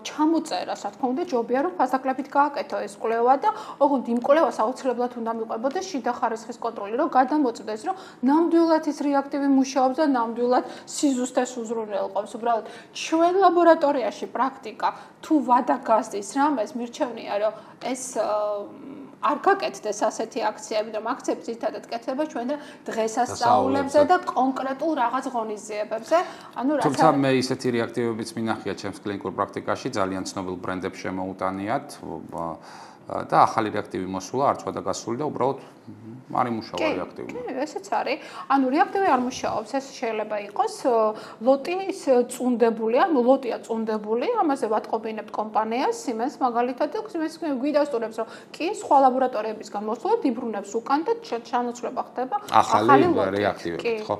S2: ჩამოწერა, რა თქმა უნდა, ჯობია რომ ფასაკლებით გააკეთო ეს კვლევა და ოღონდ იმ კვლევას აუცილებლად უნდა მიყვებოდეს შიდა ხარისხის კონტროლი, რომ გადამოწდეს, რომ ნამდვილად ის რეაქტივი მუშაობს და ნამდვილად სიზუსტეს უზრუნველყოფს. უბრალოდ ჩვენ ლაბორატორიაში პრაქტიკა თუ ვადა გასდის რამეს მირჩევნია, რომ ეს არ გაკეთდეს ასეთი აქციები, რომ აქციები ძირითადად კეთდება ჩვენ დღესასწაულებზე და კონკრეტულ რაღაც ღონისძიებებზე. ანუ რა
S1: თუმცა მე ისეთი რეაქტივებიც მინახია ჩემს კლინიკურ პრაქტიკაში, ძალიან ცნობილ ბრენდებს შემოუტანიათ და ახალი რეაქტივი მოსულა, არც ვადაგასული და უბრალოდ არ იმუშავა რეაქტივი.
S2: კი, ესეც არის. ანუ რეაქტივი არ მუშაობს, ეს შეიძლება იყოს ლოტის წუნდებული, ანუ ლოტია წუნდებული, ამაზე ვატყობინებთ კომპანიას, Siemens მაგალითად და Siemens გვიდასტურებს, რომ კი, სხვა ლაბორატორიებისგან მოსულობთ, იბრუნებს უკან და ჩანაცვლება ხდება
S1: ახალი რეაქტივებით, ხო?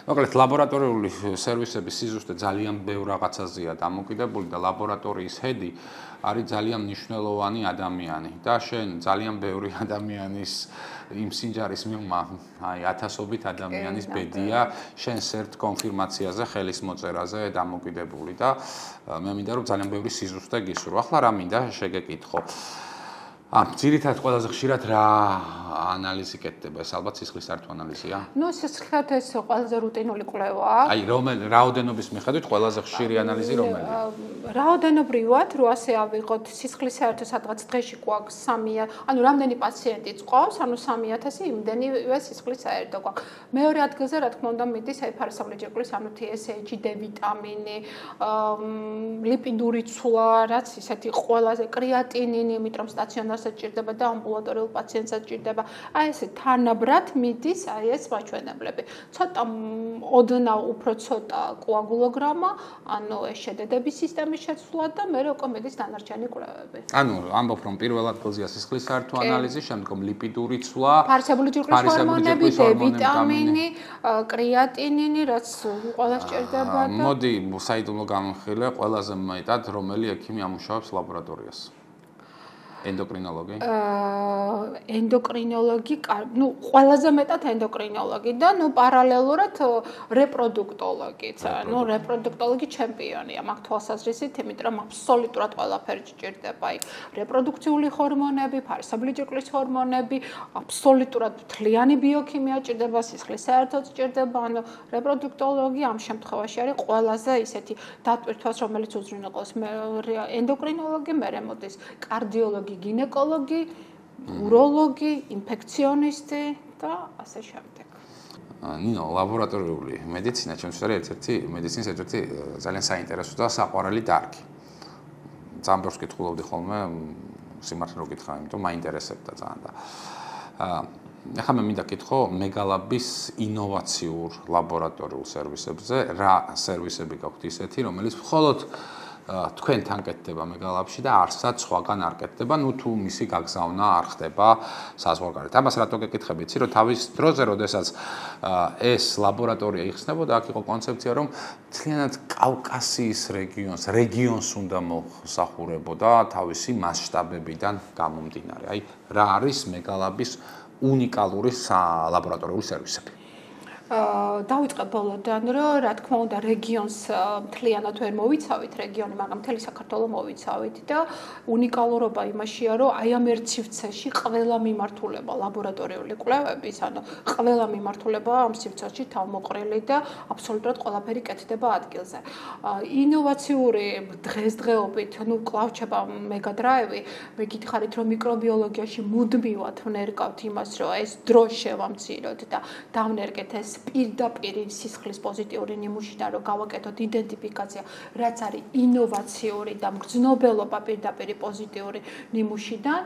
S1: მოკლედ, ლაბორატორიული სერვისების სიზუსტე ძალიან ბევრ რაღაცაზეა დამოკიდებული და ლაბორატორიის ჰედი არის ძალიან მნიშვნელოვანი ადამიანი და შენ ძალიან ბევრი ადამიანის იმ სინჯარის მიღმა, აი ათასობით ადამიანის ბედია შენს ერთ კონფირმაციაზე, ხელის მოწერაზე დამოკიდებული და მე მინდა რომ ძალიან ბევრი სიზუსტე გისურვო. ახლა რა მინდა შეგეკითხო. ძირითადად ყველაზე ხშირად რა ანალიზი კეთდება? ეს ალბათ სისხლის სართო ანალიზია?
S2: ნუ სისხლით ეს ყველაზე რუტინული კვლევაა.
S1: აი რაოდენობის მიხედვით ყველაზე ხშირი ანალიზი რომელია?
S2: რაოდენობრივად რო ასე ავიღოთ, სისხლის საერთო სადღაც დღეში გვაქვს 3, ანუ რამდენი პაციენტი წყვავს, ანუ 3000 იმდენივე სისხლის საერთო გვაქვს. მეორე ადგილზე რა თქმა უნდა მიდის აი ფარასაბლიჯეკვლის, ანუ TSH, D ვიტამინი, ლიპიდური ცვლა, რაც ისეთი ყველაზე კრეატინინი, იმიტომ სტაციონარს ჭირდება და ამბულატორიულ პაციენტსაც ჭირდება. აი ესე თანაბრად მიდის აი ეს მაჩვენებლები. ცოტა ოდნავ უფრო ცოტა კოაგულოგრამა, ანუ ეს შედედების სისტემის შეცვლა და მე უკვე მიდის დანარჩენი კვლევები.
S1: ანუ ამბობ რომ პირველ ადგილზეა სისხლის საერთო ანალიზი, შემდგომ ლიპიდური ცვლა,
S2: ფარისებური ჯირკვლის ჰორმონები, D ვიტამინი, კრეატინინი, რაც ყველას ჭირდება და
S1: მოდი საიდუმლო გამხილე, ყველაზე მეტად რომელი ექიმი ამუშავებს ლაბორატორიას? ენდოკრინოლოგი?
S2: ენდოკრინოლოგი, ნუ ყველაზე მეტად ენდოკრინოლოგი და ნუ პარალელურად რეპროდუქტოლოგიც. ნუ რეპროდუქტოლოგი ჩემპიონია მაგ თვალსაზრისით, იმიტომ რომ აბსოლუტურად ყველაფერი ჭირდება. აი, რეპროდუქციული ჰორმონები, ფარისაბლიჯეკვლის ჰორმონები, აბსოლუტურად მთლიანი ბიოქიმია ჭირდება, სისხლის საერთოდ ჭირდება. ანუ რეპროდუქტოლოგი ამ შემთხვევაში არის ყველაზე ისეთი დატვირთვას, რომელიც უზრუნველყოფს. ენდოკრინოლოგი მერე მოდის, კარდიოლოგი, გინეკოლოგი, უროლოგი, ინფექციონისტი და ასე შემდეგ.
S1: ნინო, ლაბორატორიული მედიცინა ჩემთვის არის ერთ-ერთი მედიცინის ერთ-ერთი ძალიან საინტერესო და საყვარელი დარგი. ძალიან ბევრს კითხულობდი ხოლმე, სიმართლე რო გითხრა, იმიტომ მაინტერესებდა ძალიან და ახლა მე მინდა კითხო მეგალაბის ინოვაციურ ლაბორატორიულ სერვისებზე, რა სერვისები გაქვთ ისეთი, რომელიც მხოლოდ თქვენთან კეთდება მეგალაბში და არსად სხვაგან არ კეთდება, ნუ თუ მისი გაგზავნა არ ხდება საზღვარგარეთ. ამას რატო გეკითხები? იცი რომ თავის დროზე, როდესაც ეს ლაბორატორია იხსნებოდა, აქ იყო კონცეფცია, რომ მთლიანად კავკასიის რეგიონს უნდა მოსახურებოდა თავისი მასშტაბებიდან გამომდინარე. აი, რა არის მეგალაბის უნიკალური ლაბორატორიული სერვისები?
S2: დავიწყებ ბოლოდან, რომ რა თქმა უნდა რეგიონს მთლიანად ვერ მოვიცავით რეგიონი, მაგრამ მთელი საქართველო მოვიცავით და უნიკალურობა იმაშია, რომ აი ამ ერთ სივრცეში ყველა მიმართულება ლაბორატორიული კვლევების, ანუ ყველა მიმართულება ამ სივრცეში თავმოყრილი და აბსოლუტურად ყველაფერი კეთდება ადგილზე. ინოვაციური დღესდღეობით, ნუ კლავჩება მეგადრაევი, მე გითხარით, რომ მიკრობიოლოგიაში მუდმივად ვნერგავთ იმას, რომ ეს დრო შევამციროთ და დავნერგეთ ეს პირდაპირ სისხლის პოზიტიური ნიმუშიდან რომ გავაკეთოთ იდენტიფიკაცია, რაც არის ინოვაციური და მგრძნობელობა პირდაპირ პოზიტიური ნიმუშიდან.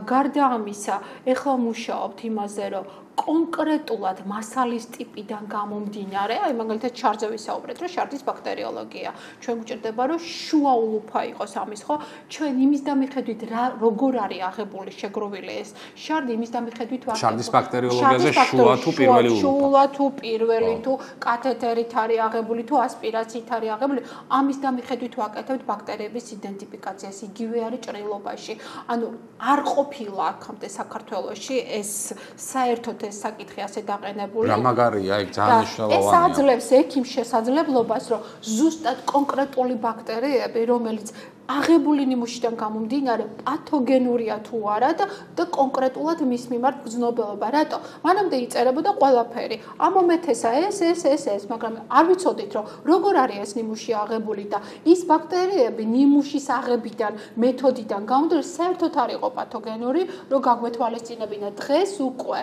S2: გარდა ამისა, ეხლა მუშაობთ იმაზე, რომ კონკრეტულად მასალის ტიპიდან გამომდინარე, აი მაგალითად შარდზე ვისაუბრეთ, რომ შარდის ბაქტერიოლოგია. ჩვენ გვჭირდება რომ შუაულუფა იყოს ამის, ხო? ჩვენ იმის და მიხედვით როგორ არის აღებული შეგროვილი ეს შარდი, იმის და მიხედვით ვაკეთებ.
S1: შარდის ბაქტერიოლოგიაზე შუა თუ პირველი ულუფა.
S2: შუა თუ პირველი თუ კათეთერით არის აღებული თუ ასპირაციით არის აღებული, ამის და მიხედვით ვაკეთებთ ბაქტერიების იდენტიფიკაციას. იგივე არის ჭრილობაში. ანუ არ ყოფილა აქამდე საქართველოში ეს საერთოდ ეს საკითხი ასე დაყენებული.
S1: რა მაგარია, ეგ ძალიან მნიშვნელოვანია.
S2: ეს აძლევს ექიმს შესაძლებლობას, რომ ზუსტად კონკრეტული ბაქტერიები, რომელიც აღებული ნიმუშიდან გამომდინარე პათოგენურია თუ არა და კონკრეტულად მის მიმართ გრძნობელობა. რატო? მანამდე იწერებოდა ყველაფერი. ამომეთესა ეს, მაგრამ არ ვიცოდით, რომ როგორ არის ეს ნიმუში აღებული და ის ბაქტერიები ნიმუშის აღებიდან, მეთოდიდან გამომდინარე საერთოდ არ იყო პათოგენური, რომ გაგვეთვალისწინებინა. დღეს უკვე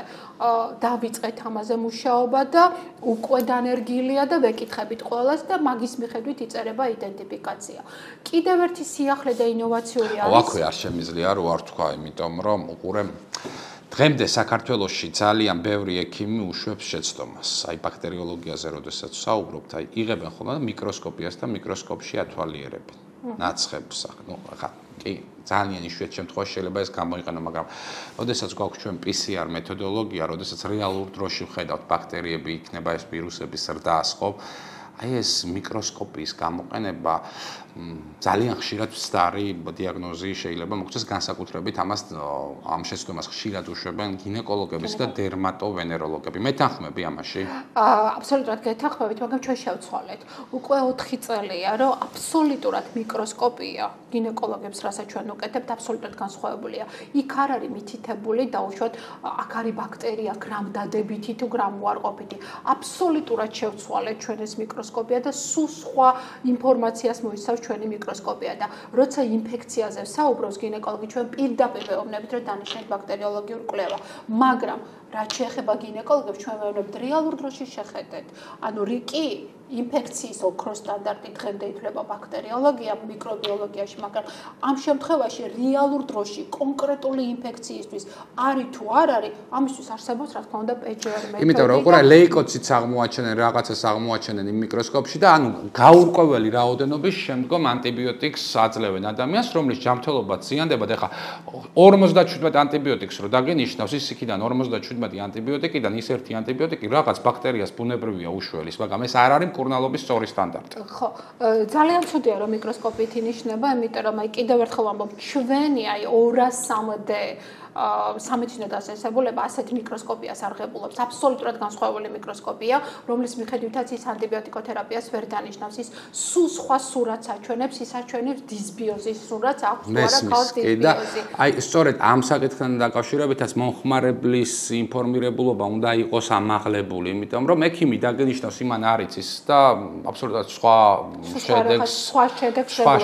S2: დავიწყეთ ამაზე მუშაობა და უკვე დანერგილია და ვეკითხებით ყველას და მაგის მიხედვით იწერება იდენტიფიკაცია. კიდევ ერთი სიახლე და ინოვაციური არის.
S1: აქვე არ შემიძლია რო არ თქვა, იმიტომ რომ უყურე დღემდე საქართველოში ძალიან ბევრი ექიმი უშვებს შეცდომას. აი ბაქტერიოლოგიაზე როდესაც საუბრობთ, აი იღებენ ხოლმე მიკროსკოპიას და მიკროსკოპში ათვალიერებენ. ნაცხებს, ხა კი, ძალიან იშვიათ შემთხვევაში შეიძლება ეს გამოიყენო, მაგრამ როდესაც გვაქვს ჩვენ PCR მეთოდოლოგია, როდესაც რეალურ დროში ვხედავთ ბაქტერიები, იქნება ეს ვირუსების ზრდას, ხო? აი ეს მიკროსკოპიის გამოყენება ძალიან ხშირად ვსტარი დიაგნოზი შეიძლება მოხდეს განსაკუთრებით ამას ამ შეცდომას ხშირად უშვებენ გინეკოლოგები და დერმატოვენეროლოგები. მეთანხმები ამაში?
S2: აბსოლუტურად გეთანხმებით, მაგრამ ჩვენ შევცვალეთ. უკვე 4 წელია, რომ აბსოლუტურად მიკროსკოპია გინეკოლოგებს, რასაც ჩვენ ვუკეთებთ, აბსოლუტურად განსხვავებულია. იქ არ არის მითითებული დაუშვათ, აქ არის ბაქტერია გრამ დადებითი თუ გრამ უარყოფითი. აბსოლუტურად შევცვალეთ ჩვენ ეს მიკროსკოპია და სულ სხვა ინფორმაციას მოიცავს ჩვენი მიკროსკოპია და როცა ინფექციაზე საუბრობს გინეკოლოგი, ჩვენ პირდაპირ ვეუბნებით, რომ დანიშნეთ ბაქტერიოლოგიურ კვლევა, მაგრამ რაც შეეხება გინეკოლოგებს, ჩვენ ვეუბნებით რეალურ დროში შეხედეთ. ანუ რიკი ინფექციის ოქროს სტანდარტი დღემდე ითვლება ბაქტერიოლოგია, მიკრობიოლოგიაში, მაგრამ ამ შემთხვევაში რეალურ დროში კონკრეტული ინფექციისთვის არის თუ არ არის, ამისთვის არსებობს რა თქმა უნდა PCR მეთოდი.
S1: იმიტომ რომ უყურე ლეიკოციტს აღმოაჩენენ, რაღაცას აღმოაჩენენ იმ მიკროსკოპში და ანუ გაურკვეველი რაოდენობის შემდგომ ანტიბიოტიკს აძლევენ ადამიანს, რომლის ჯანმრთელობა ზიანდება და ეხა 57 ანტიბიოტიკს რო დაგენიშნავს, ის იქიდან 57 ანტიბიოტიკიდან ის ერთი ანტიბიოტიკი რაღაც ბაქტერიას ბუნებრივია უშველის, მაგრამ ეს არ არის მკურნალობის სწორი სტანდარტი.
S2: ხო, ძალიან ცუდია რომ მიკროსკოპით ინიშნება, იმიტომ რომ აი კიდევ ერთხელ ვამბობ, ჩვენი აი 203D სამედიცინო დაწესებულება ასეთ მიკროსკოპიას არღებულობს, აბსოლუტურად განსხვავებული მიკროსკოპია, რომლის მიხედვითაც ის ანტიბიოტიკოთერაპიას ვერ დანიშნავს, ის სულ სხვა სურათს აჩვენებს, ის აჩვენებს დისბიოზის სურათს, აქვს თუ არა ქალს დისბიოზი.
S1: აი, სწორედ ამ საკითხთან დაკავშირებითაც მომხმარებლის ინფორმირებულობა უნდა იყოს ამაღლებული, იმიტომ რომ ექიმი დაგენიშნავს იმან არ იცის და აბსოლუტურად სხვა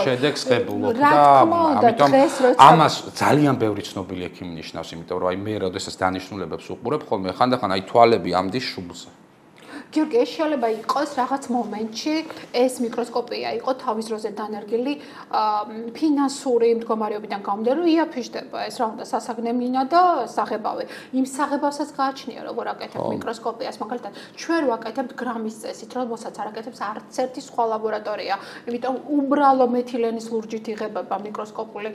S1: შედეგს ღებულობს და ამიტომ ამას ძალიან ბევრი ცნობილი ექიმი ნიშნავს, იმიტომ რომ აი მე როდესაც დანიშნულებებს უყურებ ხოლმე ხანდახან აი თვალები ამდის შუბლზე.
S2: გიორგი, ეს შეიძლება იყოს რაღაც მომენტში ეს მიკროსკოპია იყო თავის დროზე დანერგილი ფინანსური მდგომარეობიდან გამომდინარე, რომ იაფიშდება ეს რა უნდა სასაგნე და საღებავი. იმ საღებავსაც გააჩნია როგორ აკეთებ მიკროსკოპიას, მაგალითად, ჩვენ ვაკეთებთ გრამის წესით, რომელსაც არ აკეთებს არც ერთი სხვა ლაბორატორია. იმიტომ უბრალო მეთილენის ლურჯით იღებება მიკროსკოპული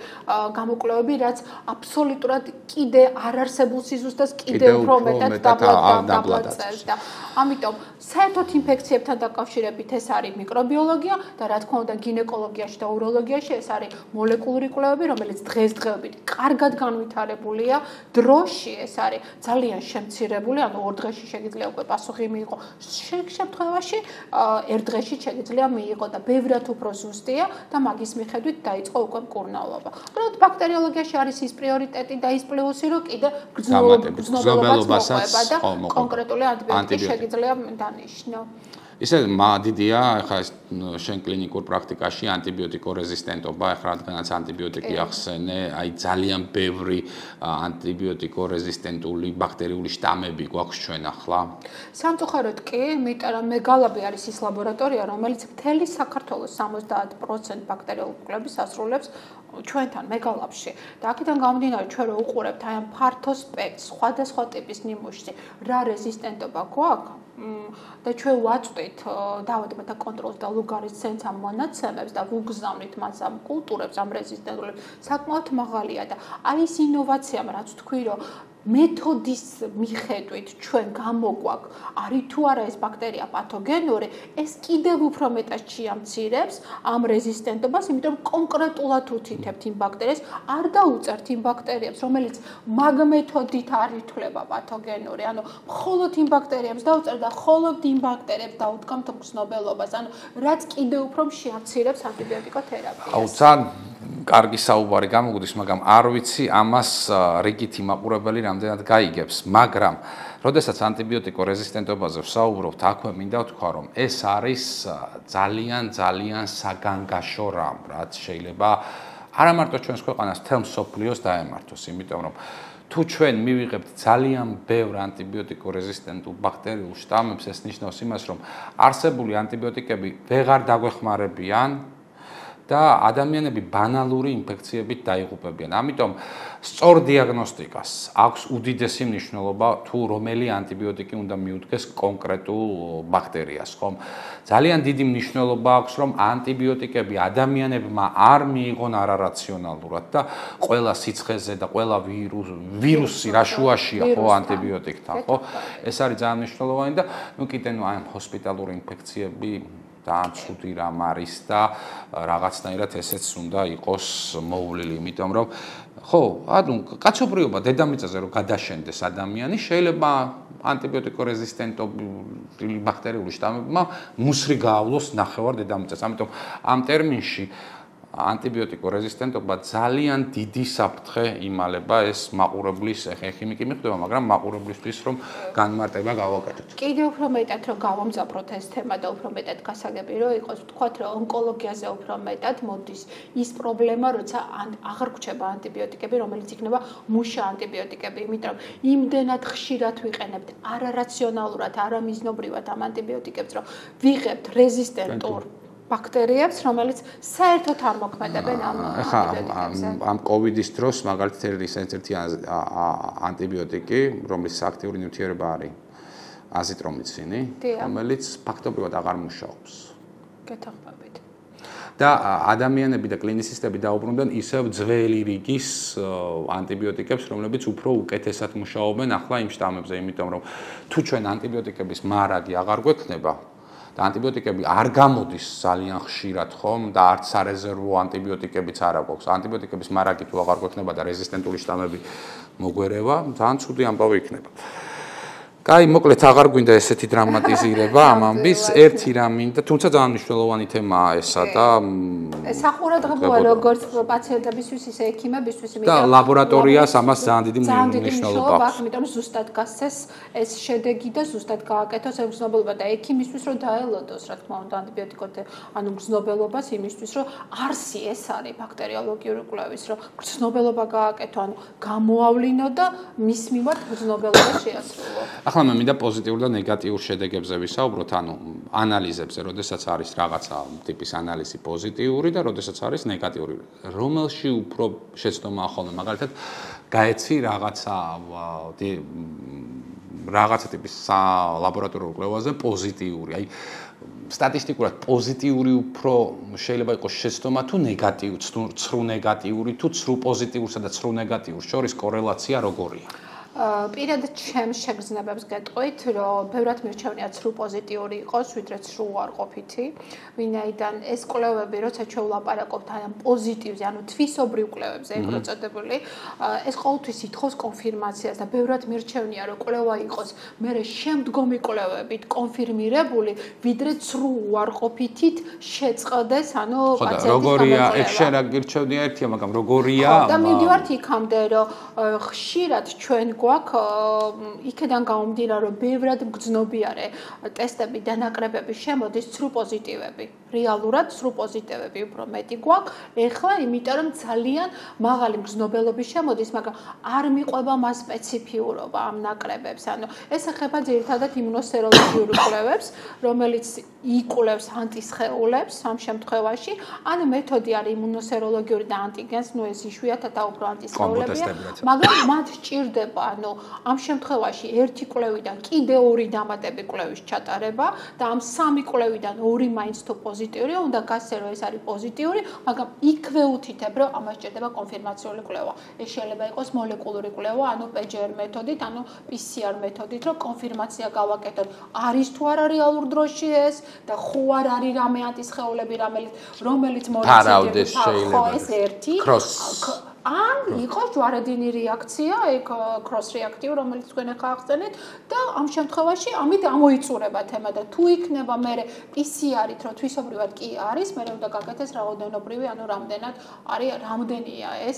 S2: გამოკვლევები, რაც აბსოლუტურად კიდე არ არსებულ სიზუსტეს კიდე უფრო მეტად დაბლატებს და ამიტომ საერთოდ ინფექციებთან დაკავშირებით ეს არის მიკრობიოლოგია და რა თქმა უნდა გინეკოლოგიაში და უროლოგიაში ეს არის მოლეკულური კვლევები, რომელიც დღესდღეობით კარგად განვითარებულია, დროში ეს არის ძალიან შემცირებული, ანუ 2 დღეში შეიძლება უკვე პასუხი მიიღო. შემთხვევაში 1 დღეში შეიძლება მიიღო და ბევრად უფრო ზუსტია და მაგის მიხედვით დაიწყო უკვე მკურნალობა. უბრალოდ ბაქტერიოლოგიაში არის ის პრიორიტეტი და ის პლუსი, რომ კიდე გრძნობელობას მოყვება და კონკრეტული ანტიბიოტიკი შეიძლება დანიშნო.
S1: ისე დიდია, ეხლა შენ კლინიკურ პრაქტიკაში ანტიბიოტიკორეზისტენტობა, ეხლა რადგანაც ანტიბიოტიკი ახსენე, აი ძალიან ბევრი ანტიბიოტიკორეზისტენტული ბაქტერიული შტამები გვაქვს ჩვენ ახლა.
S2: სამწუხაროდ კი, იმიტომ რომ მეგალაბი არის ის ლაბორატორია, რომელიც მთელი საქართველოს 70% ბაქტერიოლოგიურ კვლევებს ასრულებს ჩვენთან მეგალაბში. და აქედან გამომდინარე, ჩვენ რო უყურებთ აი ამ ფართო სპექტრს, სხვადასხვა ტიპის ნიმუშში, რა რეზისტენტობა გვაქვს და ჩვენ ვაწვდით დაავადებათა კონტროლს და ლუგარის ცენტრს ამ მონაცემებს და ვუგზავნით მას ამ კულტურებს, ამ რეზისტენტულებს, საკმაოდ მაღალია და არის ინოვაცია, რაც თქვი, რომ მეთოდის მიხედვით ჩვენ გამოგვაქვს, არის თუ არა ეს ბაქტერია პათოგენური, ეს კიდევ უფრო მეტად შეამცირებს ამ რეზისტენტობას, იმიტომ რომ კონკრეტულად უთითებთ იმ ბაქტერიას, არ დაუწერთ იმ ბაქტერიებს, რომელიც მაგ მეთოდით არ ითვლება პათოგენური, ანუ მხოლოდ იმ ბაქტერიებს დაუწერთ და მხოლოდ იმ ბაქტერიებს დაუდგამთ მგრძნობელობას, ანუ რაც კიდევ უფრო შეამცირებს ანტიბიოტიკოთერაპიას.
S1: აუ, ძალიან კარგი საუბარი გამოგვდის, მაგრამ არ ვიცი ამას რიგითი მაყურებელი რამდენად გაიგებს, მაგრამ როდესაც ანტიბიოტიკორეზისტენტობაზე ვსაუბრობთ, აქვე მინდა ვთქვა, რომ ეს არის ძალიან საგანგაშო რამ, რაც შეიძლება არა მარტო ჩვენს ქვეყანას, მთელ მსოფლიოს დაემართოს, იმიტომ რომ თუ ჩვენ მივიღებთ ძალიან ბევრ ანტიბიოტიკორეზისტენტულ ბაქტერიულ შტამებს, ეს ნიშნავს იმას, რომ არსებული ანტიბიოტიკები ვეღარ დაგვეხმარებიან და ადამიანები ბანალური ინფექციებით დაიღუპებიან. ამიტომ სწორ დიაგნოსტიკას აქვს უდიდესი მნიშვნელობა თუ რომელი ანტიბიოტიკი უნდა მიუდგეს კონკრეტულ ბაქტერიას, ხომ? ძალიან დიდი მნიშვნელობა აქვს, რომ ანტიბიოტიკები ადამიანებმა არ მიიღონ არარაციონალურად და ყველა სიცხეზე და ყველა ვირუსი რა შუაშია ხო ანტიბიოტიკთან, ხო? ეს არის ძალიან მნიშვნელოვანი და კიდე აი ჰოსპიტალური ინფექციები ძალიან ცუდი რამ არის და რაღაცნაირად ესეც უნდა იყოს მოვლილი, იმიტომ რომ ხო, ანუ კაცობრიობა დედამიწაზე რომ გადაშენდეს ადამიანი, შეიძლება ანტიბიოტიკორეზისტენტული ბაქტერიული შტამებმა მუსრი გაავლოს ნახევარ დედამიწას. ამიტომ ამ ტერმინში ანტიბიოტიკორეზისტენტობა ძალიან დიდი საფრთხე იმალება ეს მაყურებლის ხიმიკი მიხვდება, მაგრამ მაყურებლისთვის რომ განმარტება გავაკეთოთ.
S2: კიდევ უფრო მეტად რომ გავამძაფროთ ეს თემა და უფრო მეტად გასაგები რომ იყოს, ვთქვათ, რომ ონკოლოგიაზე უფრო მეტად მოდის ის პრობლემა, როცა აღარ გვჩება ანტიბიოტიკები, რომელიც იქნება მუშა ანტიბიოტიკები, იმიტომ რომ იმდენად ხშირად ვიყენებთ არარაციონალურად, არამიზნობრივად ამ ანტიბიოტიკებს, რომ ვიღებთ რეზისტენტურ ბაქტერიებს, რომელიც საერთოდ არ მოქმედებენ ამ ანტიბიოტიკებზე.
S1: ამ კოვიდის დროს მაგალითად ერთ-ერთი ანტიბიოტიკი, რომლის აქტიური ნივთიერება არის აზიტრომიცინი, რომელიც ფაქტობრივად აღარ მუშაობს.
S2: გეთახმებით.
S1: და ადამიანები და კლინიცისტები დაუბრუნდნენ ისევ ძველი რიგის ანტიბიოტიკებს, რომლებიც უფრო უკეთესად მუშაობენ ახლა იმ შტამებზე, იმიტომ რომ თუ ჩვენ ანტიბიოტიკების მარაგი აღარ გვექნება და ანტიბიოტიკები არ გამოდის ძალიან ხშირად, ხომ? და არც სარეზერვო ანტიბიოტიკებიც არ აქვს. ანტიბიოტიკების მარაგი თუ აღარ გვექნება და რეზისტენტული შტამები მოგვერევა, ძალიან ცუდი ამბავი იქნება. კაი, მოკლედ აღარ გვინდა ესეთი დრამატიზირება ამ ამბის, ერთი რამ მინდა, თუმცა ძალიან მნიშვნელოვანი თემაა ესა და
S2: ეს ახურადღებოა როგორც პაციენტებისთვის, ისე ექიმებისთვის,
S1: იმიტომ და ლაბორატორიას ამას ძალიან დიდი მნიშვნელობა აქვს.
S2: იმიტომ რომ ზუსტად გასცეს ეს შედეგი და ზუსტად გააკეთოს ეს მგრძნობელობა და ექიმისთვის რომ დაელოდოს, რა თქმა უნდა, ანტიბიოტიკოთე, ანუ მგრძნობელობას იმისთვის, რომ არსი ეს არის ბაქტერიოლოგიური კვლევის, რომ მგრძნობელობა გააკეთო, ანუ გამოავლინო და მის მიმართ მგრძნობელობა შეასრულო.
S1: ახლა მე მინდა პოზიტიურ და ნეგატიურ შედეგებზე ვისაუბროთ, ანუ ანალიზებზე, როდესაც არის რაღაცა ტიპის ანალიზი პოზიტიური და როდესაც არის ნეგატიური. რომელში უფრო შეცდომაა ხოლმე, მაგალითად, გაეცი რაღაცა ტიპის ლაბორატორიულ კვლევაზე პოზიტიური. აი სტატისტიკურად პოზიტიური უფრო შეიძლება იყოს შეცდომა თუ ნეგატიური, ცრუ ნეგატიური თუ ცრუ პოზიტიურსა და ცრუ ნეგატიურს შორის კორელაცია როგორია?
S2: პირადად ჩემს შეგრძნებებს გეტყვით, რომ ბევრად მირჩევნია ცრუ პოზიტიური იყოს, ვიდრე ცრუ უარყოფითი. ვინაიდან ეს კვლევები, როცა ჩვენ ვლაპარაკობთ ამ პოზიტივზე, ანუ თვისობრივ კვლევებზე, ეგრეთ წოდებული, ეს ყოველთვის ითხოვს კონფირმაციას და ბევრად მირჩევნია, რომ კვლევა იყოს მერე შემდგომი კვლევებით კონფირმირებული, ვიდრე ცრუ უარყოფითით შეწყდეს, ანუ პაციენტის გამოკვლევა.
S1: როგორია, ეგ შენ რა გირჩევნია ერთია, მაგრამ როგორია?
S2: და მივდივართ იქამდე, რომ ხშირად ჩვენ გვაქვს იქიდან გამომდინარე რომ ბევრად მგრძნობიარე ტესტები და ნაკრებები შემოდის სრულ პოზიტივები. რეალურად სრულ პოზიტივები უფრო მეტი გვაქვს. ეხლა იმიტომ რომ ძალიან მაღალი მგრძნობელობის შემოდის, მაგრამ არ მიყვება მას სპეციფიურობა ამ ნაკრებებს. ანუ ეს ეხება ძირითადად იმუნოსეროლოგიურ კვლევებს, რომელიც იკვლევს ანტისხეულებს ამ შემთხვევაში. ანუ მეთოდი არის იმუნოსეროლოგიური და ანტიგენს, ну ეს იშვიათად და უფრო ანტისხეულებია, მაგრამ მათ სჭირდება, ანუ ამ შემთხვევაში ერთი კვლევიდან კიდე ორი დამატები კვლევის ჩატარება და ამ სამი კვლევიდან ორი მაინც თუ პოზიტიურია, უნდა გასცენ რომ ეს არის პოზიტიური, მაგრამ იქვე უთითებ რომ ამას სჭირდება კონფირმაციული კვლევა. ეს შეიძლება იყოს მოლეკულური კვლევა, ანუ PCR მეთოდით, ანუ PCR მეთოდით, რომ კონფირმაცია გავაკეთოთ, არის თუ არა რეალურ დროში ეს და ხო არ არის რამე ანტისხეულები, რომელიც მორიციდებს ხო ეს ერთი ან იყოს ჯვარედინი რეაქცია, ეგ cross reactive, რომელიც თქვენ ახლა ახსენეთ და ამ შემთხვევაში ამით ამოიწურება თემა და თუ იქნება მე PCR-ით, რომ თვისობრივად კი არის, მე უნდა გაკეთდეს რაოდენობრივი, ანუ რამდენად არის, რამდენია ეს,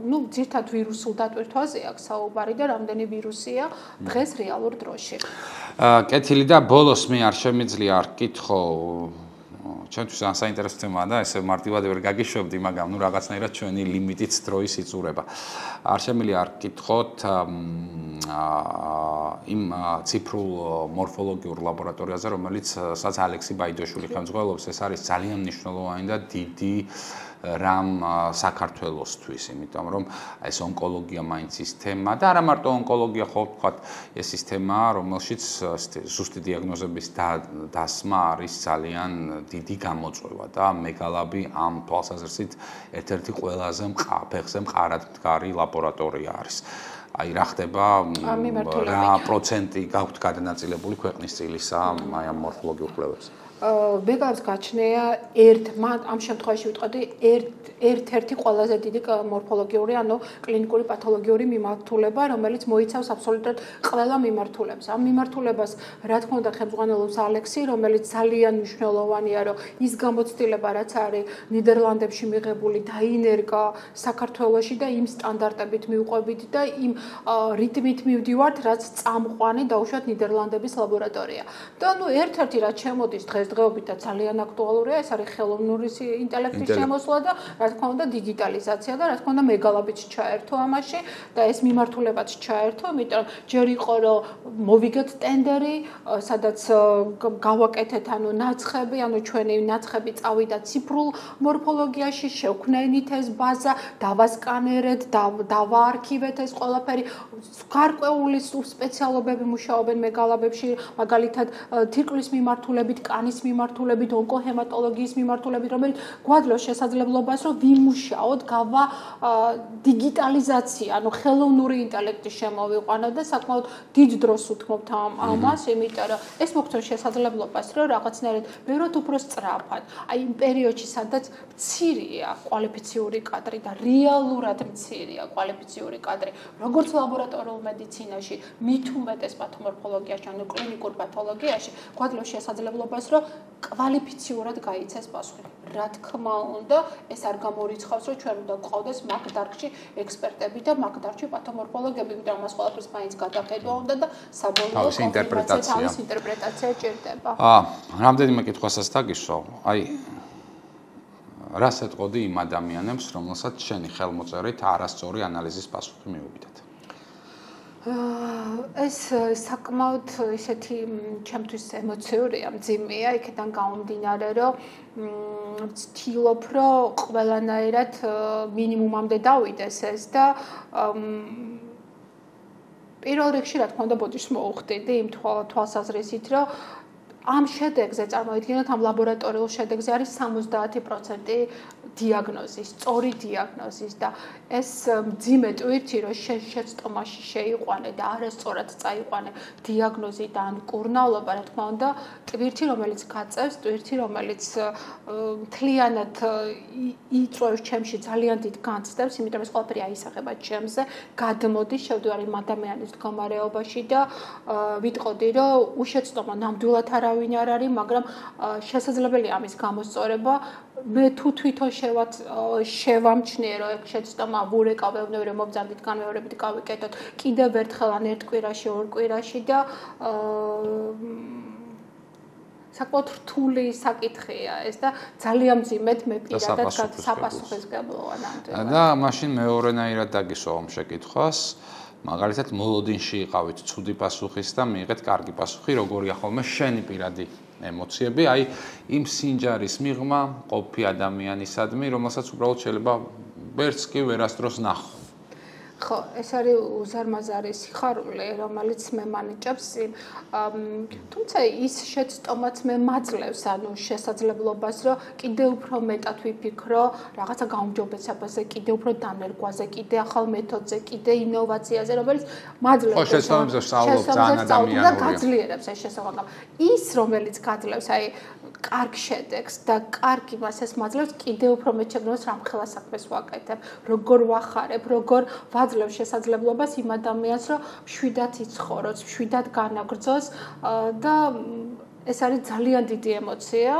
S2: ну, ძირთად ვირუსულ დატვირთვაზე აქვს საუბარი და რამდენი ვირუსია დღეს რეალურ დროში.
S1: კეთილი და ბოლოს მე არ შემიძლია არ გკითხო ჩვენთვის ან საინტერესო თემაა და ესე მარტივად ვერ გაგიშვებდი, მაგრამ ნუ რაღაცნაირად ჩვენი ლიმიტით დროის იწურება. არ შემიძლია არ გკითხოთ იმ ციფრულ მორფოლოგიურ ლაბორატორიაზე, რომელიც სადაც ალექსი ბაიდოშვილი ხელმძღვანელობს, ეს არის ძალიან მნიშვნელოვანი და დიდი რამ საქართველოსთვის, იმიტომ რომ ეს ონკოლოგია მაინც ის თემა და არა მარტო ონკოლოგია, ხო ვთქვათ, ეს ის თემაა, რომელშიც ზუსტი დიაგნოზების დასმა არის ძალიან დიდი გამოწვევა და მეგალაბი ამ თვალსაზრისით ერთ-ერთი ყველაზე ფეხზე მყარად მდგარი ლაბორატორია არის. აი რა ხდება რა პროცენტი გაქვთ გადანაწილებული ქვეყნის წილისა აი ამ მორფოლოგიურ კვლევებს?
S2: მეგალებს გაჩნია ამ შემთხვევაში ვიტყოდი ერთ-ერთი ყველაზე დიდი მორფოლოგიური, ანუ კლინიკური პათოლოგიური მიმართულება, რომელიც მოიცავს აბსოლუტურად ყველა მიმართულებას. ამ მიმართულებას, რა თქმა უნდა, ხელმძღვანელობს ალექსი, რომელიც ძალიან მნიშვნელოვანია, რომ ის გამოცდილება, რაც არის ნიდერლანდებში მიღებული, დაინერგა საქართველოში და იმ სტანდარტებით მივყვებით და იმ რიტმით მივდივართ, რაც წამყვანი დაუშვათ ნიდერლანდების ლაბორატორია. და ნუ ერთ-ერთი რაც შემოდის დღესდღეობით და ძალიან აქტუალურია, ეს არის ხელოვნური ინტელექტის შემოსვლა და რა თქმა უნდა დიგიტალიზაცია და რა თქმა უნდა მეგალაბიც ჩაერთო ამაში და ეს მიმართულებაც ჩაერთო, იმიტომ რომ ჯერ იყო რომ მოვიგეთ ტენდერი, სადაც გავაკეთეთ ანუ ნაცხები, ანუ ჩვენი ნაცხები წავიდა ციფრულ მორფოლოგიაში, შევქმნით ეს ბაზა, დავასკანერეთ, დავაარქივეთ ეს ყველაფერი, გარკვეული სპეციალობები მუშაობენ მეგალაბებში, მაგალითად თირკმლის მიმართულებით, კანის მიმართულებით, ონკოჰემატოლოგიის მიმართულებით, რომელიც გვაძლევს შესაძლებლობას, რომ ვიმუშაოთ, დიგიტალიზაცია, ანუ ხელოვნური ინტელექტის შემოვიყვანოთ და საკმაოდ დიდ დროს უთმობთ ამას, იმიტომ რომ ეს მოგცემს შესაძლებლობას, რომ რაღაცნაირად ბევრად უფრო სწრაფად, აი იმ პერიოდში, სადაც მცირეა კვალიფიციური კადრი და რეალურად მცირეა კვალიფიციური კადრი, როგორც ლაბორატორიულ მედიცინაში, მით უმეტეს პათომორფოლოგიაში, ანუ კლინიკურ პათოლოგიაში, გვაძლევს შესაძლებლობას, რომ კვალიფიციურად გაიცეს პასუხი. რა თქმა უნდა, ეს არ გამორიცხავს, რომ ჩვენ უნდა გვყავდეს მაგ დარგში ექსპერტები და მაგ დარგში პათომორფოლოგები, იმიტომ რომ მას ყველაფერს მაინც გადახედვა უნდა და საბოლოო ინტერპრეტაცია ჭირდება.
S1: რამდენიმე კითხვასაც დაგისვავ. აი რას ეტყოდი იმ ადამიანებს, რომელსაც შენი ხელმოწერით არასწორი ანალიზის პასუხი მიუვიდათ?
S2: ეს საკმაოდ ისეთი ჩემთვის ემოციურია, მძიმეა, იქიდან გამომდინარე, რომ ვცდილობ, რომ ყველანაირად მინიმუმამდე დავიდეს ეს და პირველ რიგში, რა თქმა უნდა, ბოდიშს მოუხდიდი იმ თვალსაზრისით, რომ ამ შედეგზე წარმოიდგინოთ, ამ ლაბორატორიულ შედეგზე არის 70% დიაგნოზის, სწორი დიაგნოზის და ეს მძიმე ტვირთი, რომ შეცდომაში შეიყვანე და არასწორად წაიყვანე დიაგნოზი და ან კურნალობა, რა თქმა უნდა, ტვირთი, რომელიც გაწევს, ტვირთი, რომელიც მთლიანად იწვევს ჩემში ძალიან დიდ განცდებს, იმიტომ ეს ყველაფერი აისახება ჩემზე, გადმოდის, შევდივარ იმ ადამიანის მდგომარეობაში და ვიტყოდი, რომ უშეცდომა ნამდვილად არავის არავინ არ არის, მაგრამ შესაძლებელია ამის გამოსწორება. მე თუ თვითონ შევამჩნიე, რომ ეგ შეცდომა ვურეკავებნები, რომ მობრძანდით განმეორებით გავიკეთოთ კიდევ ერთხელ ან ერთ კვირაში, ორ კვირაში და საკმაოდ რთული საკითხია ეს და ძალიან მძიმედ მე პირადად საპასუხისმგებლოა ნამდვილად.
S1: და მაშინ მეორენაირად დაგისვა ამ შეკითხვას. მაგალითად, მოლოდინში იყავით ცუდი პასუხის და მიიღეთ კარგი პასუხი, როგორია ხოლმე შენი პირადი ემოციები, აი იმ სინჯარის მიღმა ყოფი ადამიანისადმი, რომელსაც უბრალოდ შეიძლება ვერც კი ვერასდროს ნახო.
S2: ხო, ეს არის უზარმაზარი სიხარული, რომელიც მე მანიჭებს იმ თუმცა ის შეცდომაც მე მაძლევს, ანუ შესაძლებლობას, რომ კიდევ უფრო მეტად ვიფიქრო რაღაცა გაუმჯობესებაზე, კიდევ უფრო დანერგვაზე, კიდევ ახალ მეთოდზე, კიდევ ინოვაციაზე, რომელიც მაძლევს.
S1: ხო, შესაბამისად სწავლობ ძალიან ადამიანურია.
S2: და გაძლიერებს ეს შესაბამისად. ის რომელიც გაძლევს, აი კარგ შედეგს და კარგ იმას ეს მაძლევს, კიდევ უფრო მეტ შეგნოს რამხელა საქმეს ვაკეთებ, როგორ ვახარებ, როგორ ვაძლევ შესაძლებლობას იმ ადამიანს, რომ მშვიდად იცხოვროს, მშვიდად განაგრძოს და ეს არის ძალიან დიდი ემოცია,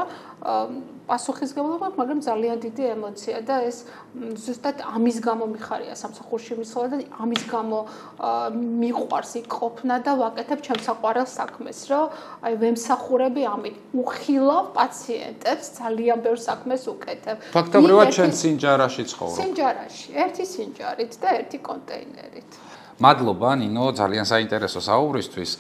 S2: პასუხისმგებლობა, მაგრამ ძალიან დიდი ემოცია და ეს ზუსტად ამის გამო მიხარია სამსახურში მისვლა და ამის გამო მიყვარს იქ ყოფნა და ვაკეთებ ჩემს საყვარელ საქმეს, რომ აი ვემსახურები ამით, უხილავ პაციენტებს, ძალიან ბევრ საქმეს უკეთებ.
S1: ფაქტობრივად ჩვენ სინჯარაში ცხოვრობ.
S2: სინჯარაში, ერთი სინჯარით და ერთი კონტეინერით.
S1: მადლობა ნინო, ძალიან საინტერესო საუბრისთვის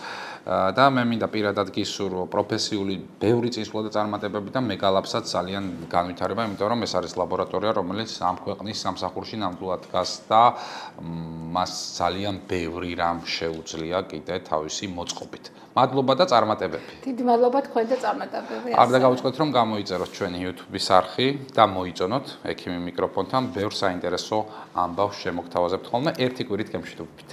S1: და მე მინდა პირადად გისურვო პროფესიული ბევრი წინსვლა და წარმატებები და მეგალაფსაც ძალიან განვითარება, იმიტომ რომ ეს არის ლაბორატორია, რომელიც ამ ქვეყნის სამსახურში ნამდვილად დგას და მას ძალიან ბევრი რამ შეუძლია კიდე თავისი მოწყობით. მადლობა და წარმატებები.
S2: დიდი მადლობა თქვენ და წარმატებები.
S1: არ დაგავიწყოთ რომ გამოიწეროთ ჩვენი YouTube-ის არხი და მოიწონოთ ექიმი მიკროფონთან ბევრ საინტერესო ამბავს შემოგთავაზებთ ხოლმე ერთი კვირით გემშვიდობებით.